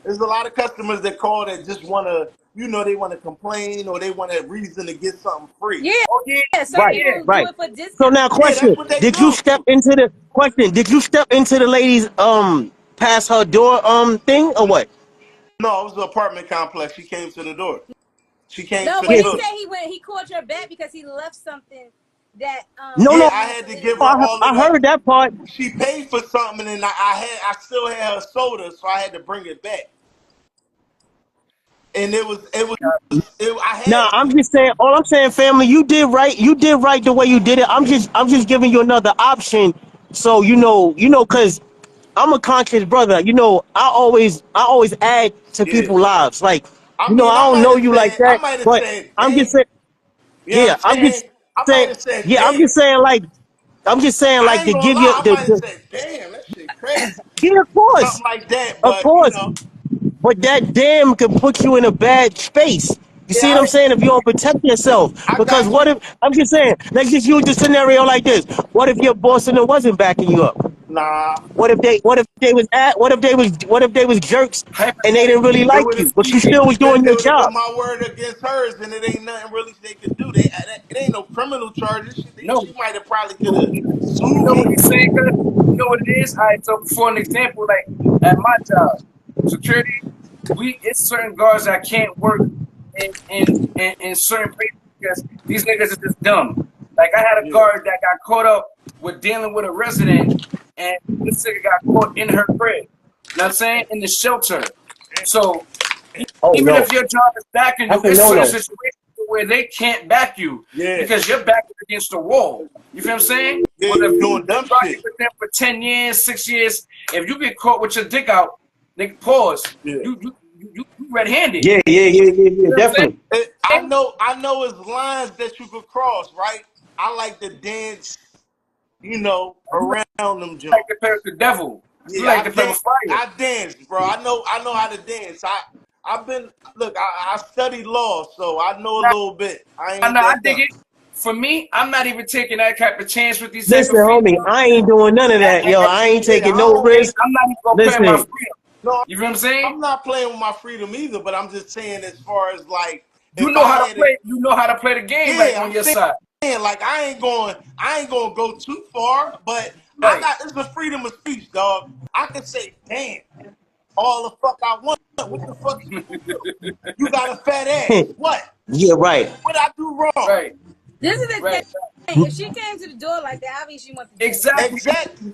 there's a lot of customers that call that just want to, they want to complain or they want a reason to get something free. Yeah, oh yeah, some yeah, right, yeah. people do right. it for So discount. now, Yeah, that's question: what they Did you do. step into the question? Did you step into the lady's past her door thing or what? No, it was an apartment complex. She came to the door. She came No, to but the Yeah, he door. said he called your back because he left something that no, Yeah, no. he I needed had to to give leave. her all of I that. heard that part. She paid for something, and I still had her soda, so I had to bring it back. And I had Nah, I'm to. just saying. All I'm saying, family, you did right. You did right the way you did it. I'm just giving you another option, so cause I'm a conscious brother. I always add to Yeah. people's lives. Like, I mean, I don't know you like I that, might have but said, I'm just damn. saying. You know what Yeah, I'm saying? I might have said, I'm damn. just saying, like, I ain't to gonna give you lie. I might have said, damn, that shit crazy. yeah, of course, Something like that. of But course. But that damn can put you in a bad space. You see yeah, what I'm saying? If you don't protect yourself. I Because got what you. if, I'm just saying, let's just use the scenario like this. What if your boss and it wasn't backing you up? Nah, What if they was jerks and they didn't Hypothetically, really it like would have you, but you still was doing they your would have put job? my word against hers, and it ain't nothing really they could do. It ain't no criminal charges. no. She might have probably could You have sued know what me. he's saying? Cause you know what it is. All right. So for an example, like at my job, security, it's certain guards that can't work in certain places because these niggas is just dumb. Like I had a Yeah. guard that got caught up with dealing with a resident, and this nigga got caught in her crib. You know what I'm saying? In the shelter. So Oh even no, if your job is backing you, that's a it's certain no-no. situations where they can't back you because you're backed against the wall. You feel what I'm saying? Yeah, But if you you doing dumb try shit. with them for 10 years, 6 years, if you get caught with your dick out, nigga, pause. You red-handed. Yeah, definitely. I know it's lines that you could cross, right? I like to dance, around them jumps. You like to play with the devil. You like to play with fire. I dance, bro. I know how to dance. I studied law, so I know a little bit. I dig it. For me, I'm not even taking that type of chance with these type Listen, of homie, I ain't doing none of that, yo. I ain't taking no risk. I'm not even gonna play my freedom. No, you know what I'm saying? I'm not playing with my freedom either, but I'm just saying as far as like you know how to play. You know how to play the game on your side. Like I ain't going go too far, but it's a freedom of speech, dog. I can say, damn, all the fuck I want. What the fuck you do? You got a fat ass. What? Yeah, right. What I do wrong? Right. This is the thing. If she came to the door like that, obviously she wants to Exactly.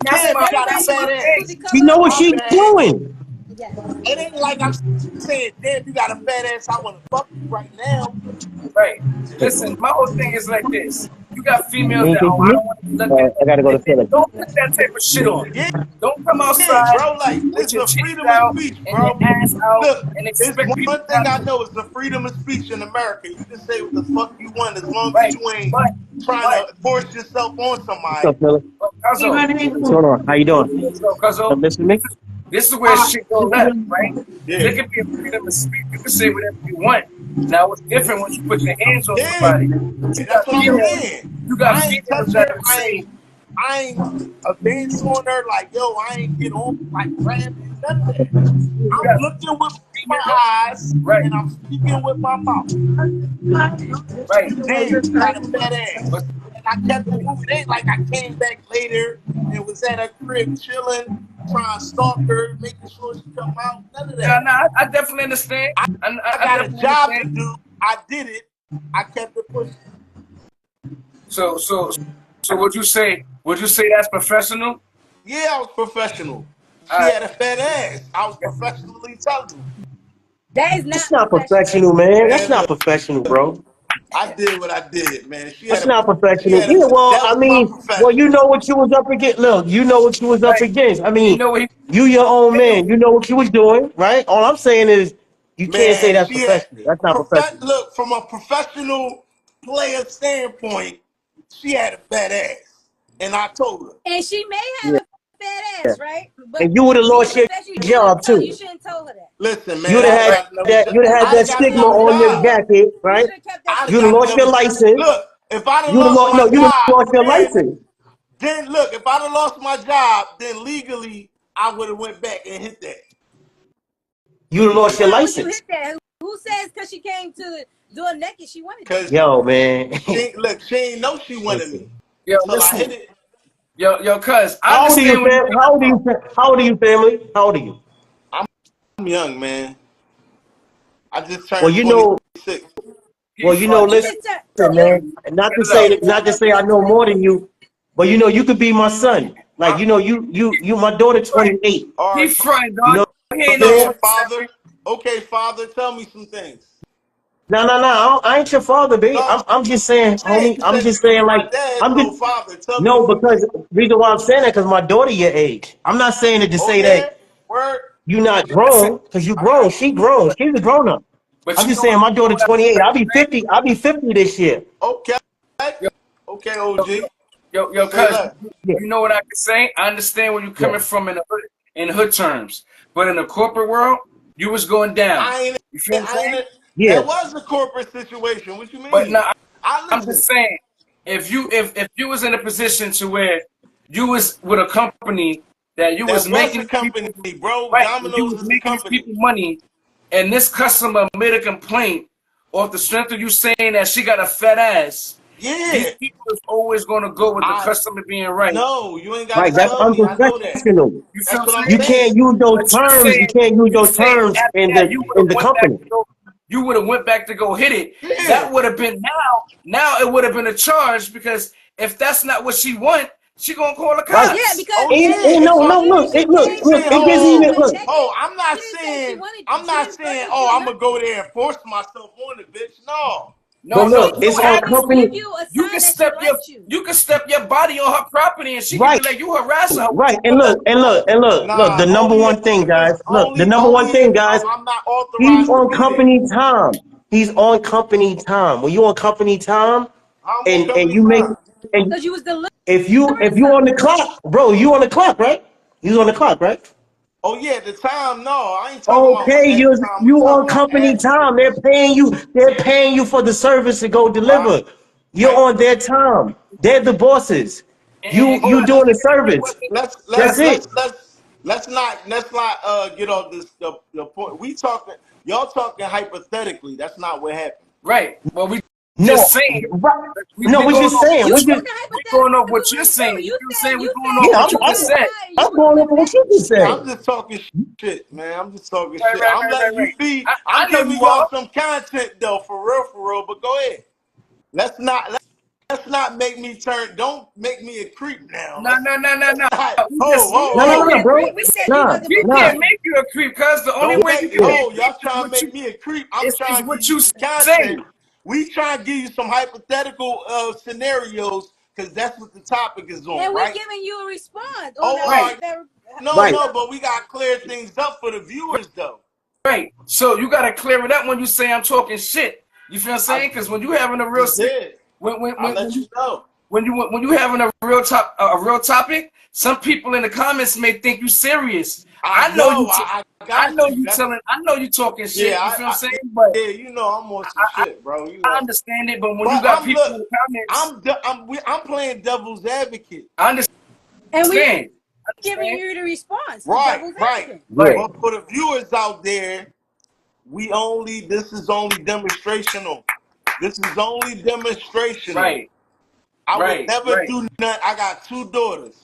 That's my got a fat ass. She know what she's doing. Yes. It ain't like I'm saying, damn, you got a fat ass. I want to fuck you right now. Right. Listen, my whole thing is like this. You got females that, I don't want to look at. I gotta go to Philly. Don't put that type of shit on. Yeah. Don't come outside, bro. Like, with it's your a titties freedom out of speech, and bro. your ass out. Look, and it's expect people one thing I know is the freedom of speech in America. You can say what the fuck you want as long as you ain't trying to force yourself on somebody. What's up, Philly? What's going on? How you doing? Cuzzo, Listen to me? this is where shit go left, right? There can be a freedom of speech. You can say whatever you want. Now, it's different when you put your hands on somebody. That's what I'm saying. You got I ain't females touch that her. say, I ain't advance on her like, yo, I ain't get on like grabbing, none of that. I'm looking with my eyes and I'm speaking with my mouth. Right. Damn, you got a fat ass. And I kept it moving. It ain't like I came back later and was at her crib chilling, trying to stalk her, making sure she come out. None of that. No, I definitely understand. I got a job to do. I did it. I kept it pushing. So would you say that's professional? Yeah, I was professional. She had a fat ass. I was professionally telling you. That is not. That's not professional, man. That's not professional, bro. I did what I did, man. That's not professional. Yeah, well, I mean, you know what you was up against. Look, you know what you was up against. I mean, you your own man. You know what you was doing, right? All I'm saying is you can't say that's professional. That's not professional. Look, from a professional player standpoint, she had a fat ass. And I told her. And she may have a fat ass, right? But and you would have lost your job too. You shouldn't tell her that. Listen, man. You'd have had that stigma on your jacket, right? You'd have lost your license. Look, if I'd have lost my job, lost your license. Then look, if I'd have lost my job, then legally I would have went back and hit that. You'd have lost your license. You hit that. Who says because she came to the door naked she wanted it? Yo, man. She ain't know she wanted me. Yo, so I hit it. Yo, cuz. How old are you, family? How old are you? I'm young, man. I just turned 26. Listen, man. Not to say I know more than you, but you could be my son. Like, you my daughter 28. All right. He's frying, dog. Okay, father, tell me some things. No, I ain't your father, babe. I'm just saying, homie. I'm just saying, like, father. Because the reason why I'm saying that because my daughter your age. I'm not saying it to say that you're not grown, because you grown. She grown. She's a grown up. But I'm just saying, my daughter 28. I'll be 50. I'll be 50 this year. Okay, OG. Yo, cuz, you know what I can say? I understand where you're coming from in hood terms, but in the corporate world, you was going down. You feel what I'm saying? Yeah, it was a corporate situation. What you mean? But now, I'm just saying, if you was in a position to where you was with a company that you was making a company, bro. Right, Domino's you was making these people money, and this customer made a complaint off the strength of you saying that she got a fat ass. Yeah, these people is always gonna go with the customer being right. No, you ain't got right. That's unprofessional. You can't use those terms. You can't use those terms in the company. You would have went back to go hit it. Yeah. That would have been now it would have been a charge, because if that's not what she want, she gonna call the cops. Right. Yeah, because look. I'm not saying I'm gonna go there and force myself on the bitch. No. But No, no, look, you it's don't on have to. company. give you a You sign can that she step your likes you. you can step your body on her property, and she can Right, be like, you harassing her. right. And look, look. Nah, The number only one if thing, guys. Look, the number one only thing, if guys. I'm not He's authorized to on be there. company time. He's on company time. When you on company time, I'm on and company you make time. and Because you was delivering if you on the something. clock, bro, you on the clock, right? You on the clock, right? Oh yeah, the time. No, I ain't talking about Okay, at the time. We you talking on about company after. time. They're paying you for the service to go Right, deliver. You're right. on their time. They're the bosses. And You Oh, doing the service. That's it. let's not get off this the point. Y'all talking hypothetically. That's not what happened. right. Well, we just No, saying. right. We, No, we we going just off. saying. You We talking just We going off what you're hypothetically saying. too. You know what I'm saying? We You going said off yeah. you what was you gonna just said. lie and you I'm was going gonna up for what back. you just Yeah, said. I'm just talking shit, man. I'm just talking Right, shit. right, I'm right, right, letting you right. feed. I I'm know giving you are. y'all some content though, for real. But go ahead. Let's not let's not make me turn. Don't make me a creep now. No, Let's no, no, no, let's no. not. We just We didn't No, make no, you no, a bro. creep. We said you Nah, wasn't we nah. can't professional. make you a creep, cause the only Don't way you make. can be Yeah. a Oh, creep y'all is trying to make me a creep. I'm is trying to give what you you some content. say. We trying to give you some hypothetical scenarios because that's what the topic is on, And we're right? giving you a response on Oh, that. all Right, right. that No, Right. no, but we got to clear things up for the viewers, though. right. So you gotta clear it up when you say I'm talking shit. You feel what I'm I saying? Because when you having a real just shit, did. when when I'll when, let when you you know. when you having a real topic, some people in the comments may think you serious. I I know you. know. I I got know you. you That's telling. I know you talking yeah. shit. You feel what I'm saying? But Yeah. You know, I'm on some shit, bro. You I know. understand it. But when you But got people in the comments, I'm playing devil's advocate. I and we understand. giving Understand? you the response. The Right. devil's Right. advocate. Yeah. Right, But for the viewers out there, this is only demonstrational. This is only demonstrational. right, I would right, never right, do nothing. I got 2 daughters.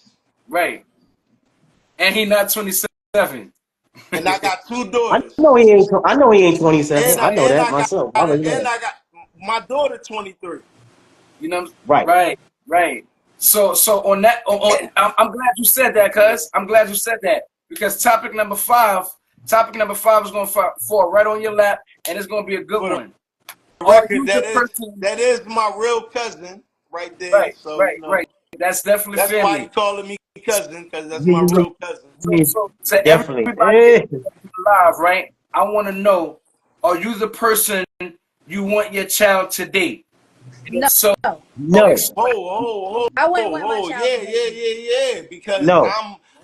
right. And he not 27. And I got two I daughters. know he ain't. I know he ain't 27. And I know that I got myself. I already know and that. I got my daughter 23. You know, Right. right, right. So on that, I'm glad you said that, cuz I'm glad you said that because topic number five is gonna fall right on your lap, and it's gonna be a good For one. the Are record, you the person? that is my real cousin right there. Right, So right, right. That's definitely that's why he family. calling me cousin, because that's Yeah, my yeah, real cousin. yeah. So to Definitely. everybody Eh. live, right? I want to know: are you the person you want your child to date? And No, if so, No. explain. I wouldn't want my child to date me. Yeah. Because No.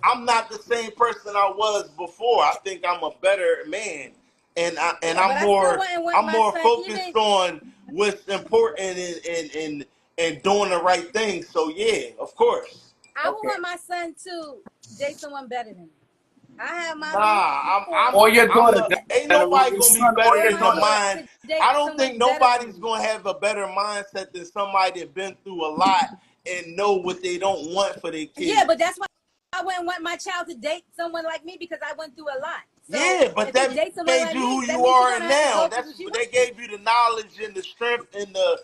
I'm not the same person I was before. I think I'm a better man, and Yeah, but I still wouldn't want I'm my more son focused even. on what's important and doing the right thing. So yeah, of course. I would Okay. want my son to date someone better than me. I have my Nah, people. Or your daughter, ain't nobody your gonna be son I or better want your than my the daughter. daughter mind. to date I don't think someone better than nobody's me. gonna have a better mindset than somebody that been through a lot and know what they don't want for their Yeah, kids. but that's why I wouldn't want my child to date someone like me because I went through a lot. So Yeah, but if he that dates someone made like you me, who that you means she's are gonna have to now. go through what she They went through. gave you the knowledge and the strength and the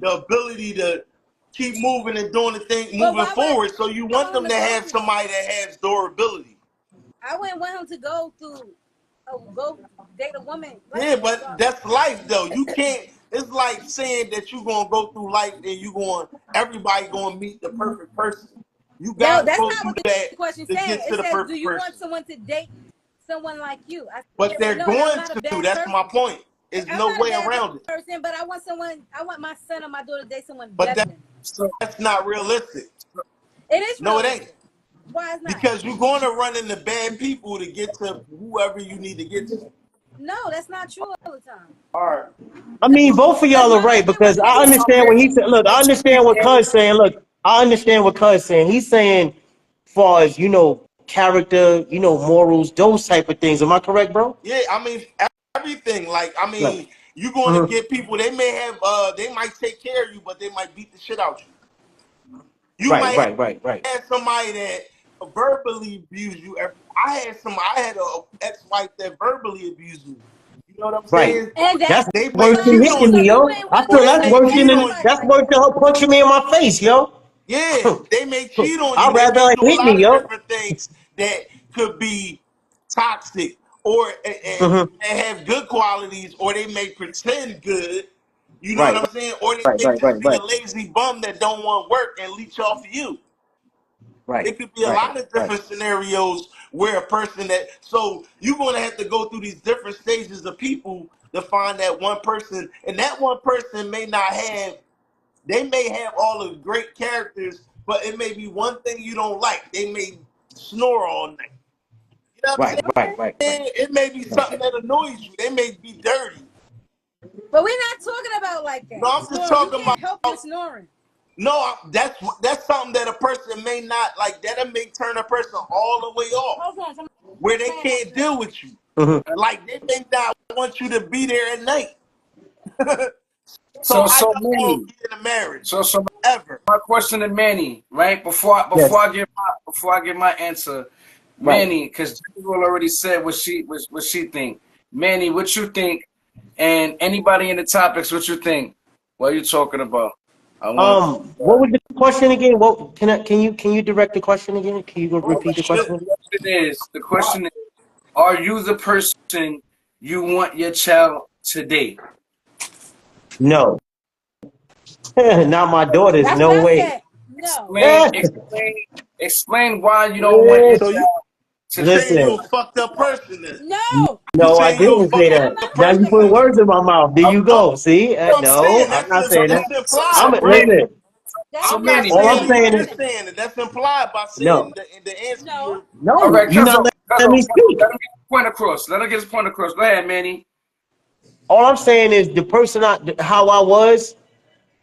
ability to keep moving and doing the thing, But moving why would forward. So you I want want him them to to go have through that? somebody that has durability. I wouldn't want him to go date a woman like Yeah, me. but that's life though. You can't. It's like saying that you're gonna go through life and everybody gonna meet the perfect person. You No, gotta that's go not through what that the question to said. get to It the says, "Do perfect you want person. someone to date someone like you?" I But said they're no, and I'm going not a to. bad That's person. my point. There's I'm no not a way bad around it. person, but I want someone. I want my son or my daughter to date someone But better than me. So, that's not realistic. It is No, it ain't. realistic. Why is not? Because you're going to run into bad people to get to whoever you need to get to. No, that's not true all the time. All right. I mean, both of Because y'all are my right husband was because I married. understand what he said. Look, I what you understand what think, Cuz saying. Look, I understand what Cuz saying. He's saying, far as character, morals, those type of things. Am I correct, bro? Yeah, I mean everything. Like, I Like, mean, you're going to mhm. get people. They might take care of you, but they might beat the shit out you. You Right, might right, right, right, have somebody that verbally abuse you. I had a ex-wife that verbally abused me. You know what I'm right. saying? And That's They that's worse might than cheat fine. on hitting So me, you, you yo. wouldn't I want or feel they that's someone may to worse date cheat than on you. somebody that's like worse that. than her punching me in my face, yo. Yeah, they may cheat on you. I'd They rather may her do a hit me, lot of yo. different things that could be toxic or and have good qualities, or they may pretend good. You know Right, what I'm saying? Or they right, may right, just right, be a right, lazy bum that don't want work and leech off of you. right, It could be a right, lot of right. different scenarios where a person that so you're gonna have to go through these different stages of people to find that one person, and that one person may not have. They may have all the great characters, but it may be one thing you don't like. They may snore all night. You know what I'm Right, right, Okay. right, right. saying? It may be something that annoys you. They may be dirty. But we're not talking about like that. No, I'm just Snoring. You talking can't help your about. snoring. No, that's something that a person may not like. That may turn a person all the way off, Hold on. Somebody's where they playing my can't deal snore. with you. Mhm. Like they may not want you to be there at night. So So how so y'all gonna Manny. be in a marriage So ever? my question to Manny, right? Before Yes, I give my answer, right. Manny, because Jill already said what she think. Manny, what you think? And anybody in the topics, what you think? What are you talking about? I want. What was the question again? What can you direct the question again? Can you go Oh repeat the shit! question again? The question is, are you the person you want your child to date? No, not my daughters. That's what No I way. said. No. Explain why you don't want your So you child to date. saying you Listen, a fucked up person then? No. You no, I saying you a didn't say fucked I'm that. up Now you person put a then? words in my mouth. There Oh, you oh, go. See? I'm No, saying I'm not saying that. that's I'm implied, bro. Manny. listen. That's I'm not Manny, All I'm saying Manny. it. saying You're is saying it. That's implied by saying no, the answer no. you're. All no. right, You're not letting me speak. Let him get his point across. Let him get his point across. Go ahead, Manny. All I'm saying is the person how I was.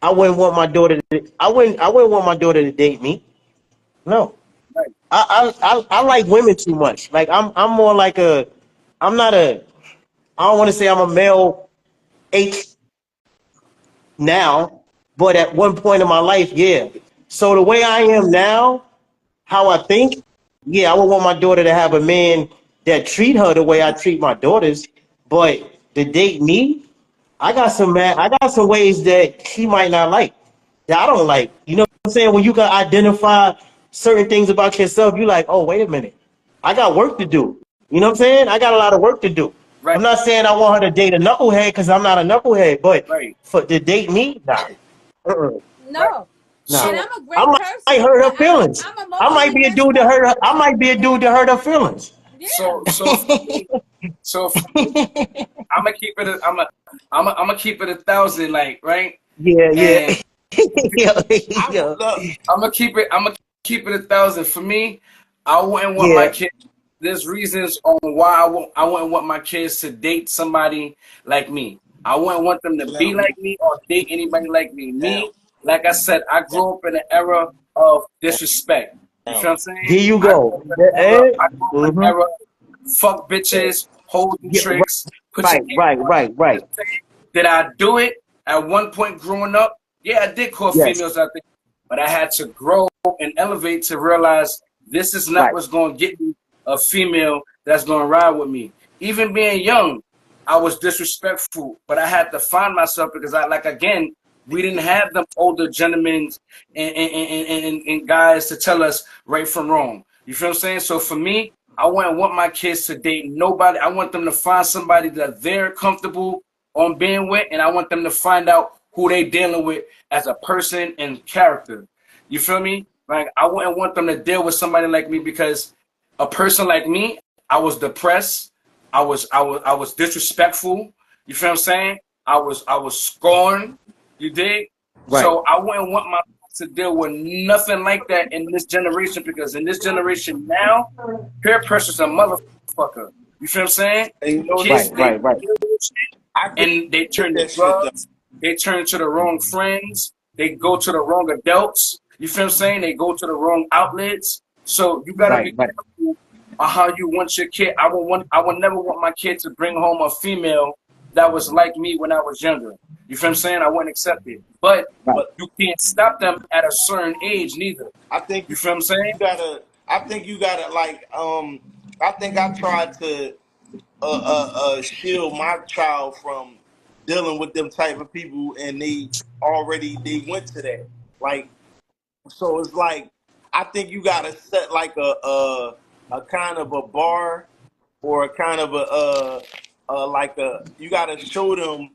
I wouldn't want my daughter. I wouldn't want my daughter to date me. No. Right, I like women too much. Like I'm more like a. I'm not a. I don't want to say I'm a male H now, but at one point in my life, yeah. So the way I am now, how I think, yeah, I would want my daughter to have a man that treat her the way I treat my daughters. But to date me, I got some ways that she might not like, that I don't like. You know what I'm saying? When you can identify certain things about yourself, you like, oh, wait a minute. I got work to do. You know what I'm saying? I got a lot of work to do. right, I'm not saying I want her to date a knucklehead because I'm not a knucklehead, but right, for to date me, nah. Uh-uh. right. No. Nah. And So, I'm a I great might person, hurt but her feelings. I'm I might emotionally be a messed dude to up. hurt her. I might be a dude to hurt her feelings. Yeah. so for me, I'm gonna keep it. I'm gonna keep it 1,000. Like, right, Yeah, yeah. and yeah, I yeah. look. I'm gonna keep it. I'm gonna keep it 1,000. For me, I wouldn't want my Yeah. kids. There's reasons on why I wouldn't want my kids to date somebody like me. I wouldn't want them to be like me or date anybody like me. Down, Me, like I said, I grew up in an era of disrespect. You feel down. what I'm saying? Here you I grew go. up in an era. I grew up in Mm-hmm. an era. Fuck bitches, hoes and Yeah, tricks. Put your right, hands right, on. right, right. Did I do it at one point growing up? Yeah, I did call Yes. females out there, but I had to grow and elevate to realize this is not Right, what's going to get me a female that's going to ride with me. Even being young, I was disrespectful, but I had to find myself because again, we didn't have them older gentlemen and guys to tell us right from wrong. You feel what I'm saying? So for me, I wouldn't want my kids to date nobody. I want them to find somebody that they're comfortable on being with, and I want them to find out who they dealing with as a person and character. You feel me? Like I wouldn't want them to deal with somebody like me because a person like me, I was depressed, I was disrespectful. You feel what I'm saying? I was scorned. You dig? right, So I wouldn't want my to deal with nothing like that in this generation because in this generation now, peer pressure's a motherfucker. You feel what I'm saying? And you know right, Kids, something? they right, right. deal with shit I agree and they with turn to that shit though. drugs. They turn to the wrong friends. They go to the wrong adults. You feel what I'm saying? They go to the wrong outlets. So you gotta Right, be right. careful on how you want your kid. I would never want my kid to bring home a female that was like me when I was younger. You feel what I'm saying? I wouldn't accept it. But Right. you can't stop them at a certain age neither. I think You you feel what I'm saying? gotta. I think you gotta like. I think I tried to shield my child from dealing with them type of people, and they went to that. Like, so it's like I think you gotta set like a kind of a bar or kind of you got to show them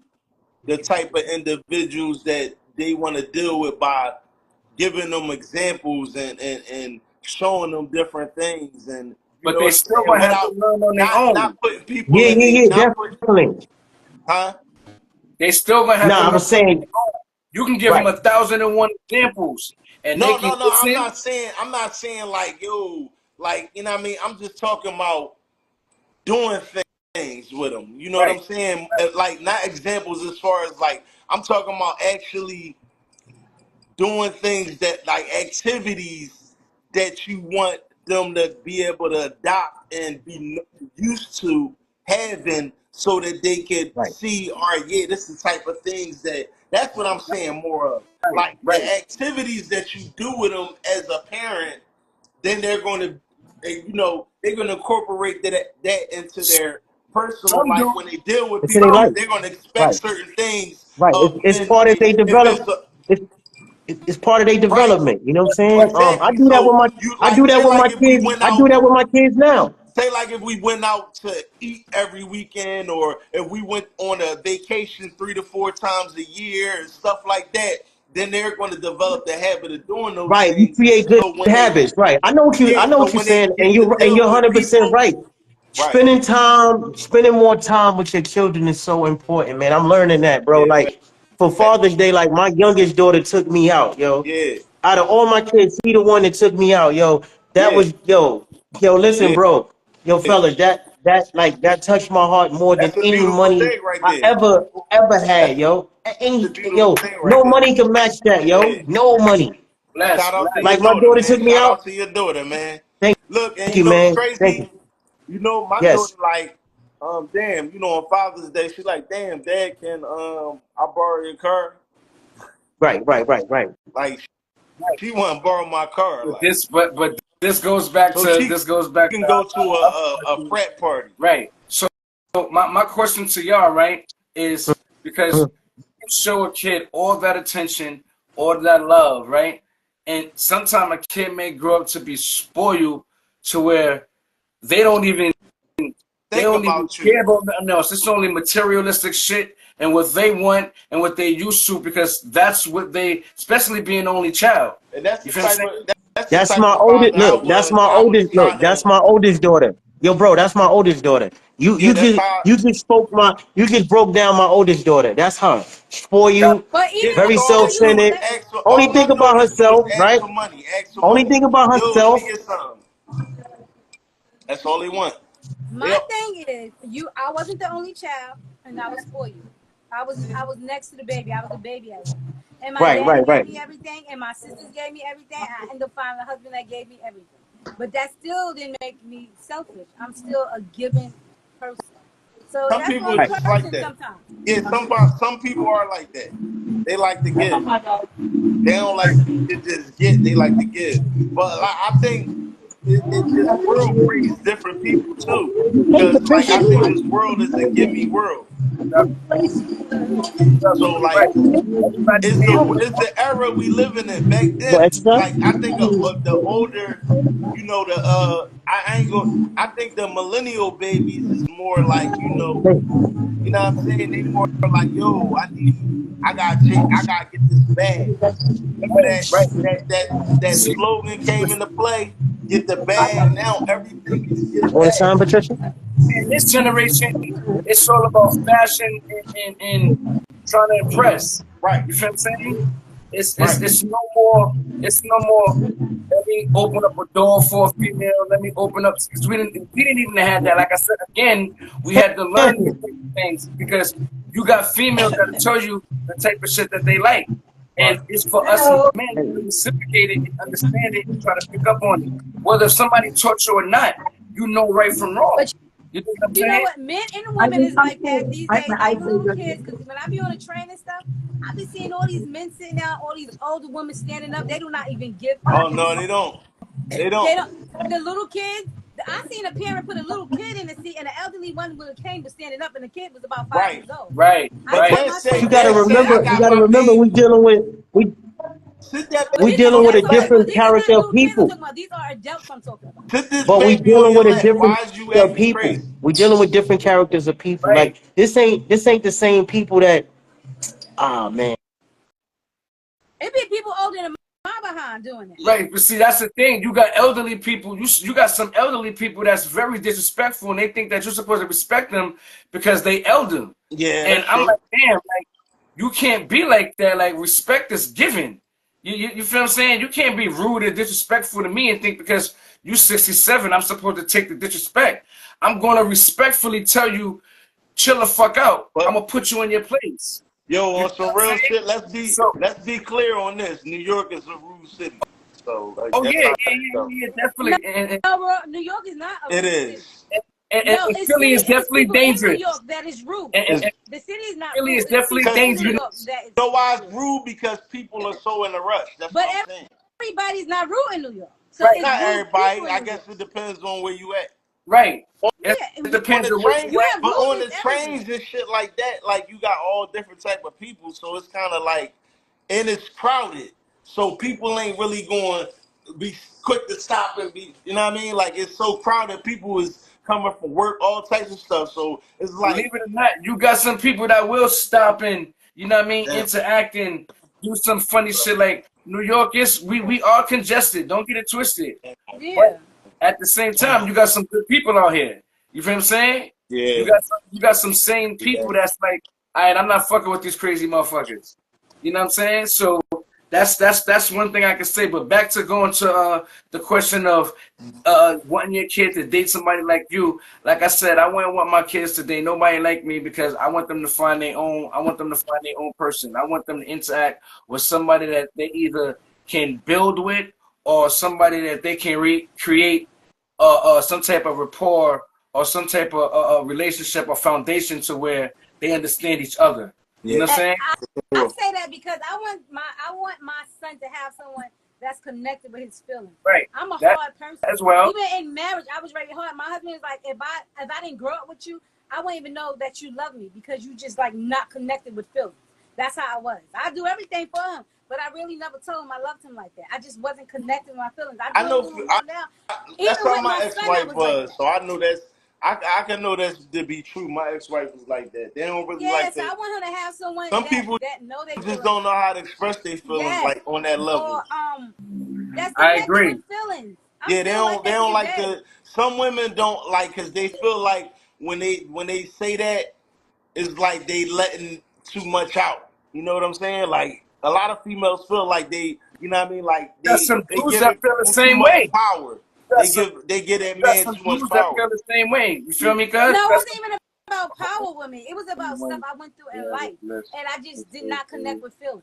the type of individuals that they want to deal with by giving them examples and showing them different things, and you But know they what I'm still saying, gonna have to without learn on their own. not putting people Yeah, in yeah, the yeah, not put definitely. huh They still gonna have to Nah, I learn was on saying, their own. You can give them right. 1,001 examples, and they no can no no listen. I'm not saying like yo like you know what I mean. I'm just talking about doing things with them, you know what Right. I'm saying, like not examples as far as like I'm talking about actually doing things that like activities that you want them to be able to adopt and be used to having so that they could Right. see, all right, yeah, this is the type of things that's what I'm saying more of. Right. Like the Right. activities that you do with them as a parent, then they're going to, they're going to incorporate that into their personal Some life do. when they deal with It's in their people. life. They're going to expect Right. certain things Right. of It's men. part of their If it's develop. It's part of their right, development. You know what I'm saying? I exactly. do that with So my you I like do that say with my like if we kids. went I do out, that with my kids now. say like if we went out to eat every weekend, or if we went on a vacation 3 to 4 times a year and stuff like that, then they're going to develop the habit of doing those Right. You things. create good So when they habits. Right. I know so what you're when they saying, and get to you're deal with 100% people, right. right? Spending more time with your children is so important, man. I'm learning that, bro. Yeah, Like for Father's Day, like my youngest daughter took me out, yo. yeah, Out of all my kids, he the one that took me out, yo. That yeah, was yo. Listen, yeah. bro, yo, fellas, that touched my heart more than That's a any beautiful money thing right I there. ever That's had, yo. a Any beautiful yo, thing right no there. money can match that, yo. Yeah. No money. Bless. Shout out to Bless. your Like my daughter, daughter man. took me Shout out out. to your daughter, man. Thank, Look, and thank you you, know what's man. Thank crazy? you. You know, my daughter Yes. like, damn, on Father's Day, she's like, damn, Dad, can I borrow your car? Right. Like, she want to borrow my car, But like, but this goes back so to she can our go to other a question. frat party. Right. So my question to y'all, right, is because you show a kid all that attention, all that love, right? And sometimes a kid may grow up to be spoiled to where they don't even they Think don't even about you, care about nothing else. It's only materialistic shit and what they want and what they used to, because that's what they, especially being only child. and that's You the feel what type I'm of saying? that's the That's type my of oldest. father I Look, was. I was trying to. That's my oldest daughter. Yo, bro, that's my oldest daughter. Yeah, that's how. You just broke down my oldest daughter. That's her. Spoil Got you, But Yeah, even that's very with all for they you, do is self-centered. let ask for. Only All my think about daughters do is herself, ask right? for money. Ask for Only money. think about Yo, let me herself. get some. That's all they want. They my thing is, I wasn't the only child, and I was for you. I was next to the baby. I was a baby as well. And my Right, daddy right, gave right. me everything, and my sisters gave me everything. I ended up finding a husband that gave me everything. But that still didn't make me selfish. I'm still a giving person. So Some that's people are on Right. just like person that. sometimes. Yeah, some people are like that. They like to give. They don't like to just get. They like to give. But like, I think this world breeds different people too. Hey, Cause like Patricia. I think this world is a gimme world. So like right. Everybody it's the era we living in. Back What then, extra? like I think the older, the I ain't go. I think the millennial babies is more like you know what I'm saying? They more like, yo, I gotta get this bag. Remember right. that See, slogan came into play? Get the bag. Now every baby just get a Want to bag. sign, Patricia? in this generation, it's all about fashion and trying to impress. Right, You feel what I'm saying? It's right, it's it's no more. It's no more. Let me open up a door for a female. Let me open up, because we didn't even have that. Like I said again, we had to learn these things because you got females that tell you the type of shit that they like. right. And it's for us men to reciprocate it and understand it and try to pick up on it. Whether somebody taught you or not, you know right from wrong. But You know what I'm you know saying? what? Men and women is like that these days. Even little kids. Because when I be on the train and stuff, I be seeing all these men sitting down, all these older women standing up. They do not even give Oh a no, they don't. They They don't. don't. The little kids. I seen a parent put a little kid in the seat, and the elderly one with a cane was standing up, and the kid was about 5 Right. years old. Right, I But tell right. then my say You son, gotta then say I remember. You got gotta my remember. baby. Sit that But We baby this dealing on with your a that's what lap. but different this is not character of little kids I'm people. talking about. These are adults I'm talking about. Sit this But we baby on dealing your with a lap. different Why is you character of acting people. crazy? We dealing with different characters of people. Right. Like this ain't the same people that. Ah man. It be people older than my behind doing it. Right, but see, that's the thing. You got elderly people. You got some elderly people that's very disrespectful, and they think that you're supposed to respect them because they elder. Yeah, And that's I'm true. like, damn, like you can't be like that. Like respect is given. You feel what I'm saying? You can't be rude and disrespectful to me and think because you 67, I'm supposed to take the disrespect. I'm gonna respectfully tell you, chill the fuck out. I'm But gonna put you in your place. yo, You on feel some what I'm real saying? shit, So, let's be clear on this. New York is a rude city. So like oh that's yeah, how yeah, it yeah, go. yeah, No, definitely. bro, New York is not a It rude city. is. No, And Philly is it's definitely people in New dangerous. York that is rude. It's The city is not Philly rude. is It's definitely people because in New you York dangerous. that is know why it's rude. rude because people are so in a rush. That's But what I'm saying. everybody's not rude in New York. So Right, it's Not rude people everybody. in I New guess York. it depends on where you at. right. It Yeah, On depends the on where train, you you at. have but on rudeness the everywhere. trains and shit like that, like you got all different type of people, so it's kind of like, and it's crowded, so people ain't really going to be quick to stop and be, you know what I mean? Like it's so crowded, people is coming from work, all types of stuff, so it's Believe like, it or not, you got some people that will stop and you know what I mean, damn, interact and do some funny shit. Like New York is we are congested. Don't get it twisted. But Yeah. at the same time, damn, you got some good people out here. You feel what I'm saying? yeah, You got some sane yeah. people that's like, all right, I'm not fucking with these crazy motherfuckers. You know what I'm saying? So that's one thing I can say. But back to going to the question of wanting your kid to date somebody like you. Like I said, I wouldn't want my kids to date nobody like me because I want them to find their own. I want them to find their own person. I want them to interact with somebody that they either can build with or somebody that they can create some type of rapport or some type of relationship or foundation to where they understand each other. You Yeah, know what I'm saying? I say that because I want my son to have someone that's connected with his feelings. Right. I'm a That hard person. as well. Even in marriage, I was very hard. My husband was like, if I didn't grow up with you, I wouldn't even know that you love me because you just like not connected with feelings. That's how I was. I do everything for him, but I really never told him I loved him like that. I just wasn't connected with my feelings. I I do a know. little more now. That's Even how with my my son, that ex-wife was like was, that. so I know that's. I can know that's to be true. My ex-wife was like that. They don't really Yeah, like so that. I want him to have someone Some people that know their just feelings. don't know how to express their feelings Yes. like on that level. Or that's I connected with agree. feelings. I'm Yeah, still like they that to don't this like day. to. Some women don't like because they feel like when they say that, it's like they letting too much out. You know what I'm saying? Like a lot of females feel like they, you know what I mean? Like Got some they dudes that giving feel the people too same much way. power. Got some They give that got man some too much dudes that power. feel the same way. You feel me, cuz? No, it That's wasn't even about power with me. It was about stuff I went through in life, and I just did not connect with feelings.